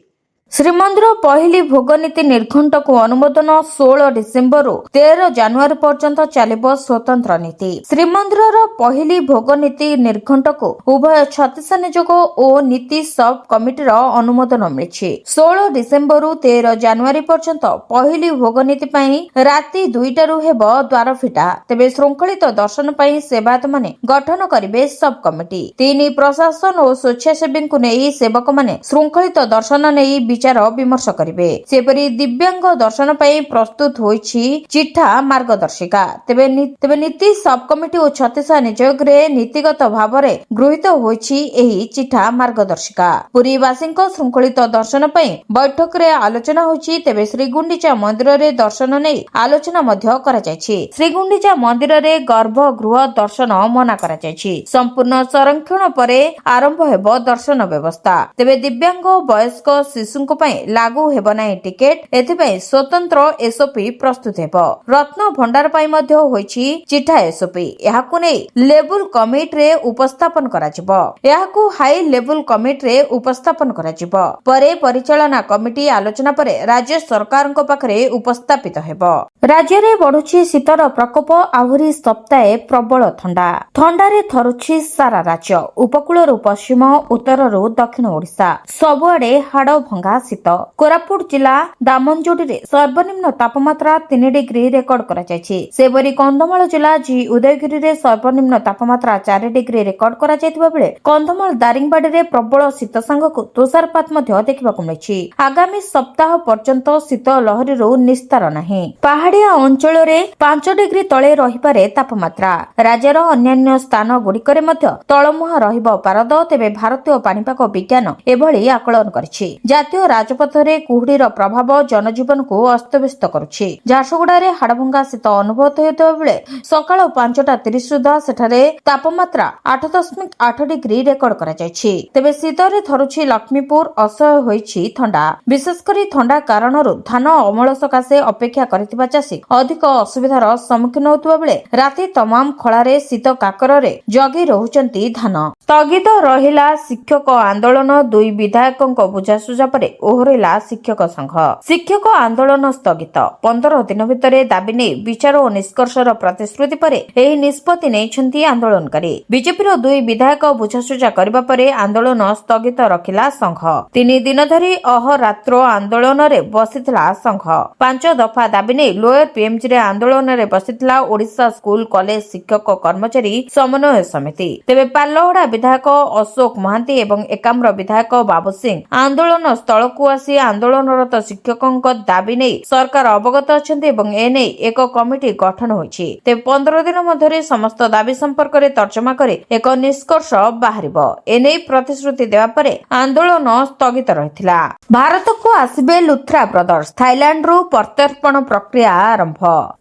Speaker 1: ଶ୍ରୀମନ୍ଦିର ପହିଲି ଭୋଗନୀତି ନିର୍ଘଣ୍ଟକୁ ଅନୁମୋଦନ। 16 ଡିସେମ୍ବରରୁ 13 ଜାନୁଆରୀ ପର୍ଯ୍ୟନ୍ତ ଚାଲିବ ସ୍ୱତନ୍ତ୍ର ନୀତି। ଶ୍ରୀମନ୍ଦିରର ପହିଲି ଭୋଗନୀତି ନିର୍ଘଣ୍ଟକୁ ଉଭୟ ଛତିଶା ନିଯୋଗ ଓ ନୀତି ସବ୍ କମିଟିର ଅନୁମୋଦନ ମିଳିଛି। 16 ଡିସେମ୍ବରରୁ 13 ଜାନୁଆରୀ ପର୍ଯ୍ୟନ୍ତ ପହିଲି ଭୋଗନୀତି ପାଇଁ ରାତି 2ଟାରୁ ହେବ ଦ୍ୱାର ଫିଟା। ତେବେ ଶୃଙ୍ଖଳିତ ଦର୍ଶନ ପାଇଁ ସେବାୟତମାନେ ଗଠନ କରିବେ ସବ୍ କମିଟି। 3 ପ୍ରଶାସନ ଓ ସ୍ୱେଚ୍ଛାସେବୀଙ୍କୁ ନେଇ ସେବକମାନେ ଶୃଙ୍ଖଳିତ ଦର୍ଶନ ନେଇ ବିଚାର ବିମର୍ଶ କରିବେ। ସେପରି ଦିବ୍ୟାଙ୍ଗ ଦର୍ଶନ ପାଇଁ ପ୍ରସ୍ତୁତ ହୋଇଛି ଚିଠା ମାର୍ଗଦର୍ଶିକା। ତେବେ ନୀତି ସବ୍ କମିଟି ଓ ଛତିଶା ନିଯୋଗରେ ନୀତିଗତ ଭାବରେ ଗୃହୀତ ହୋଇଛି ଏହି ଚିଠା ମାର୍ଗଦର୍ଶିକା। ପୁରୀବାସୀଙ୍କ ଶୃଙ୍ଖଳିତ ଦର୍ଶନ ପାଇଁ ବୈଠକରେ ଆଲୋଚନା ହୋଇଛି। ତେବେ ଶ୍ରୀଗୁଣ୍ଡିଚା ମନ୍ଦିରରେ ଦର୍ଶନ ନେଇ ଆଲୋଚନା ମଧ୍ୟ କରାଯାଇଛି। ଶ୍ରୀଗୁଣ୍ଡିଚା ମନ୍ଦିରରେ ଗର୍ଭଗୃହ ଦର୍ଶନ ମନା କରାଯାଇଛି। ସମ୍ପୂର୍ଣ୍ଣ ସଂରକ୍ଷଣ ପରେ ଆରମ୍ଭ ହେବ ଦର୍ଶନ ବ୍ୟବସ୍ଥା। ତେବେ ଦିବ୍ୟାଙ୍ଗ, ବୟସ୍କ, ଶିଶୁଙ୍କ ପାଇଁ ଲାଗୁ ହେବ ନାହିଁ ଟିକେଟ। ଏଥିପାଇଁ ସ୍ୱତନ୍ତ୍ର ଏସ୍ଓପି ପ୍ରସ୍ତୁତ ହେବ। ରତ୍ନ ଭଣ୍ଡାର ପାଇଁ ମଧ୍ୟ ହୋଇଛି ଚିଠା ଏସ୍ଓପି। ଏହାକୁ ନେଇ ଲେବୁଲ କମିଟିରେ ଉପସ୍ଥାପନ କରାଯିବ। ଏହାକୁ ହାଇ ଲେବୁଲ କମିଟିରେ ଉପସ୍ଥାପନ କରାଯିବ। ପରେ ପରିଚାଳନା କମିଟି ଆଲୋଚନା ପରେ ରାଜ୍ୟ ସରକାରଙ୍କ ପାଖରେ ଉପସ୍ଥାପିତ ହେବ। ରାଜ୍ୟରେ ବଢୁଛି ଶୀତର ପ୍ରକୋପ। ଆହୁରି ସପ୍ତାହେ ପ୍ରବଳ ଥଣ୍ଡା। ଥଣ୍ଡାରେ ଥରୁଛି ସାରା ରାଜ୍ୟ। ଉପକୂଳରୁ ପଶ୍ଚିମ, ଉତ୍ତରରୁ ଦକ୍ଷିଣ ଓଡ଼ିଶା ସବୁଆଡେ ହାଡ଼ ଭଙ୍ଗା ଶୀତ। କୋରାପୁଟ ଜିଲ୍ଲା ଦାମନଯୋଡ଼ିରେ ସର୍ବନିମ୍ନ ତାପମାତ୍ରା 3 ଡିଗ୍ରୀ ରେକର୍ଡ କରାଯାଇଛି। ସେପରି କନ୍ଧମାଳ ଜିଲ୍ଲା ଉଦୟଗିରିରେ ସର୍ବନିମ୍ନ ତାପମାତ୍ରା 4 ଡିଗ୍ରୀ ରେକର୍ଡ କରାଯାଇଥିବା ବେଳେ କନ୍ଧମାଳ ଦାରିଙ୍ଗବାଡିରେ ପ୍ରବଳ ଶୀତ ସାଙ୍ଗକୁ ତୁଷାରପାତ ମଧ୍ୟ ଦେଖିବାକୁ ମିଳିଛି। ଆଗାମୀ ସପ୍ତାହ ପର୍ଯ୍ୟନ୍ତ ଶୀତ ଲହରୀରୁ ନିସ୍ତାର ନାହିଁ। ପାହାଡିଆ ଅଞ୍ଚଳରେ 5 ଡିଗ୍ରୀ ତଳେ ରହିପାରେ ତାପମାତ୍ରା। ରାଜ୍ୟର ଅନ୍ୟାନ୍ୟ ସ୍ଥାନ ଗୁଡିକରେ ମଧ୍ୟ ତଳମୁହାଁ ରହିବ ପାରଦ। ତେବେ ଭାରତୀୟ ପାଣିପାଗ ବିଜ୍ଞାନ ଏଭଳି ଆକଳନ କରିଛି। ଜାତୀୟ ରାଜପଥରେ କୁହୁଡିର ପ୍ରଭାବ ଜନଜୀବନକୁ ଅସ୍ତବ୍ୟସ୍ତ କରୁଛି। ଝାରସୁଗୁଡାରେ ହାଡ଼ଭଙ୍ଗା ଶୀତ ଅନୁଭୂତ ହେଉଥିବା ବେଳେ ସକାଳ 5:30 ସୁଦ୍ଧା ସେଠାରେ ତାପମାତ୍ରା 8.8 ଡିଗ୍ରୀ ରେକର୍ଡ କରାଯାଇଛି। ତେବେ ଶୀତରେ ଥରୁଛି ଲକ୍ଷ୍ମୀପୁର। ଅସହ୍ୟ ହୋଇଛି ଥଣ୍ଡା। ବିଶେଷକରି ଥଣ୍ଡା କାରଣରୁ ଧାନ ଅମଳ ସକାଶେ ଅପେକ୍ଷା କରିଥିବା ଚାଷୀ ଅଧିକ ଅସୁବିଧାର ସମ୍ମୁଖୀନ ହେଉଥିବା ବେଳେ ରାତି ତମାମ ଖଳାରେ ଶୀତ କାକରରେ ଜଗି ରହୁଛନ୍ତି ଧାନ। ସ୍ଥଗିତ ରହିଲା ଶିକ୍ଷକ ଆନ୍ଦୋଳନ। 2 ବିଧାୟକଙ୍କ ବୁଝାସୁଝା ପରେ ଓହରିଲା ଶିକ୍ଷକ ସଂଘ। ଶିକ୍ଷକ ଆନ୍ଦୋଳନ ସ୍ଥଗିତ। 15 ଦିନ ଭିତରେ ଦାବି ନେଇ ବିଚାର ଓ ନିଷ୍କର୍ଷର ପ୍ରତିଶ୍ରୁତି ପରେ ଏହି ନିଷ୍ପତ୍ତି ନେଇଛନ୍ତି ଆନ୍ଦୋଳନକାରୀ। ବିଜେପିର 2 ବିଧାୟକ ବୁଝାସୁଝା କରିବା ପରେ ଆନ୍ଦୋଳନ ସ୍ଥଗିତ ରଖିଲା ସଂଘ। 3 ଦିନ ଧରି ଅହରାତ୍ର ଆନ୍ଦୋଳନରେ ବସିଥିଲା ସଂଘ। 5 ଦଫା ଦାବି ନେଇ ଲୋୟର ପିଏମଜିରେ ଆନ୍ଦୋଳନରେ ବସିଥିଲା ଓଡ଼ିଶା ସ୍କୁଲ କଲେଜ ଶିକ୍ଷକ କର୍ମଚାରୀ ସମନ୍ୱୟ ସମିତି। ତେବେ ପାଲହଡା ବିଧାୟକ ଅଶୋକ ମହାନ୍ତି ଏବଂ ଏକାମ୍ର ବିଧାୟକ ବାବୁ ସିଂ ଆନ୍ଦୋଳନ ସ୍ଥଳ ସ୍ଥଳକୁ ଆସି ଆନ୍ଦୋଳନରତ ଶିକ୍ଷକଙ୍କ ଦାବି ନେଇ ସରକାର ଅବଗତ ଅଛନ୍ତି ଏବଂ ଏନେଇ ଏକ କମିଟି ଗଠନ ହୋଇଛି। ତେବେ 15 ଦିନ ମଧ୍ୟରେ ସମସ୍ତ ଦାବି ସମ୍ପର୍କରେ ତର୍ଜମା କରି ଏକ ନିଷ୍କର୍ଷ ବାହାରିବ। ଏନେଇ ପ୍ରତିଶ୍ରୁତି ଦେବା ପରେ ଆନ୍ଦୋଳନ ସ୍ଥଗିତ ରହିଥିଲା। ଭାରତକୁ ଆସିବେ ଲୁଥ୍ରା ବ୍ରଦର୍ସ, ଥାଇଲାଣ୍ଡରୁ ପ୍ରତ୍ୟର୍ପଣ ପ୍ରକ୍ରିୟା ଆରମ୍ଭ।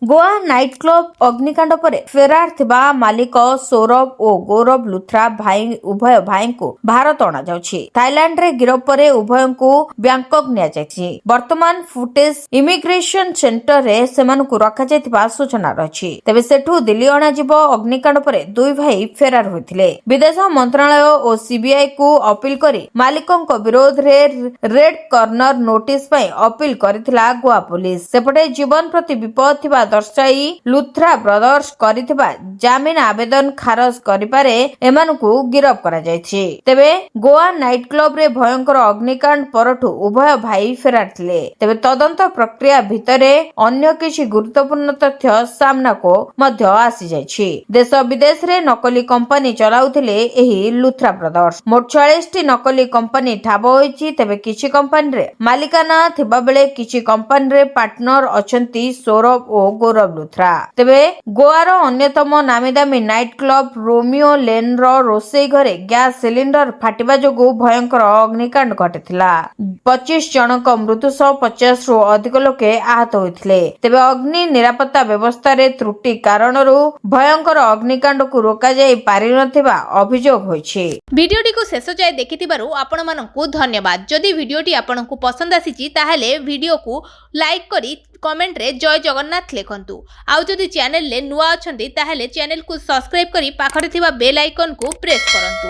Speaker 1: ଗୋଆ ନାଇଟ୍ କ୍ଲବ ଅଗ୍ନିକାଣ୍ଡ ପରେ ଫେରାର ଥିବା ମାଲିକ ସୌରଭ ଓ ଗୌରବ ଲୁଥ୍ରା ଉଭୟ ଭାଇଙ୍କୁ ଭାରତ ଅଣାଯାଉଛି। ଥାଇଲାଣ୍ଡରେ ଗିରଫ ପରେ ଉଭୟଙ୍କୁ ବ୍ୟାଙ୍କକ୍ ନିଆଯାଇଛି। ବର୍ତ୍ତମାନ ଫୁଟେଜ ଇମିଗ୍ରେସନ ସେଣ୍ଟରରେ ସେମାନଙ୍କୁ ରଖାଯାଇଥିବା ସୂଚନା ରହିଛି। ତେବେ ସେଠୁ ଦିଲ୍ଲୀ ଅଣାଯିବ। ଅଗ୍ନିକାଣ୍ଡ ପରେ ଦୁଇ ଭାଇ ଫେରାର ହୋଇଥିଲେ। ବିଦେଶ ମନ୍ତ୍ରଣାଳୟ ଓ ସିବିଆଇ କୁ ଅପିଲ କରି ମାଲିକଙ୍କ ବିରୋଧରେ ରେଡ୍ କର୍ଣ୍ଣର ନୋଟିସ ପାଇଁ ଅପିଲ କରିଥିଲା ଗୋଆ ପୋଲିସ। ସେପଟେ ଜୀବନ ପ୍ରତି ବିପଦ ଥିବା ଦର୍ଶାଇ ଲୁଥ୍ରା ବ୍ରଦର୍ସ କରିଥିବା ଜାମିନ ଆବେଦନ ଖାରଜ କରିପାରେ ଏମାନଙ୍କୁ ଗିରଫ କରାଯାଇଛି। ତେବେ ଗୋଆ ନାଇଟ୍ କ୍ଲବରେ ଭୟଙ୍କର ଅଗ୍ନିକାଣ୍ଡ ପରଠୁ ଉଭୟ ଭାଇ ଫେରାର ଥିଲେ। ତେବେ ତଦନ୍ତ ପ୍ରକ୍ରିୟା ଭିତରେ ଅନ୍ୟ କିଛି ଗୁରୁତ୍ୱପୂର୍ଣ୍ଣ ତଥ୍ୟ ସାମ୍ନାକୁ ମଧ୍ୟ ଆସିଯାଇଛି। ଦେଶ ବିଦେଶରେ ନକଲି କମ୍ପାନୀ ଚଲାଉଥିଲେ ଏହି ଲୁଥ୍ରା ବ୍ରଦର୍ସ। ମୋଟ 46ଟି ନକଲି କମ୍ପାନୀ ଠାବ ହୋଇଛି। ତେବେ କିଛି କମ୍ପାନୀରେ ମାଲିକାନା ଥିବାବେଳେ କିଛି କମ୍ପାନୀରେ ପାର୍ଟନର ଅଛନ୍ତି ସୌରଭ ଓ ଗୌରବ ଲୁଥ୍ରା। ତେବେ ଗୋଆର ଅନ୍ୟତମ ନାମିଦାମୀ ନାଇଟ୍ କ୍ଲବ ରୋମିଓ ଲେନ୍ର ରୋଷେଇ ଘରେ ଗ୍ୟାସ ସିଲିଣ୍ଡର ଫାଟିବା ଯୋଗୁଁ ଭୟଙ୍କର ଅଗ୍ନିକାଣ୍ଡ ଘଟିଥିଲା। 25 ଜଣଙ୍କ ମୃତ୍ୟୁ ସହ 50ରୁ ଅଧିକ ଲୋକେ ଆହତ ହୋଇଥିଲେ। ତେବେ ଅଗ୍ନି ନିରାପତ୍ତା ବ୍ୟବସ୍ଥାରେ ତ୍ରୁଟି କାରଣରୁ ଭୟଙ୍କର ଅଗ୍ନିକାଣ୍ଡକୁ ରୋକାଯାଇ ପାରିନଥିବା ଅଭିଯୋଗ ହୋଇଛି।
Speaker 2: ভিডিওটিକୁ ଶେଷ ଯାଏ ଦେଖିଥିବାରୁ ଆପଣମାନଙ୍କୁ ଧନ୍ୟବାଦ। ଯଦି ଭିଡ଼ିଓଟି ଆପଣଙ୍କୁ ପସନ୍ଦ ଆସିଛି ତାହେଲେ ଭିଡ଼ିଓକୁ ଲାଇକ୍ କରି କମେଣ୍ଟରେ ଜୟ ଜଗନ୍ନାଥ ଲେଖନ୍ତୁ। ଆଉ ଯଦି ଚ୍ୟାନେଲରେ ନୂଆ ଅଛନ୍ତି ତାହେଲେ ଚ୍ୟାନେଲକୁ ସବସ୍କ୍ରାଇବ୍ କରି ପାଖରେ ଥିବା ବେଲ୍ ଆଇକନକୁ ପ୍ରେସ୍ କରନ୍ତୁ।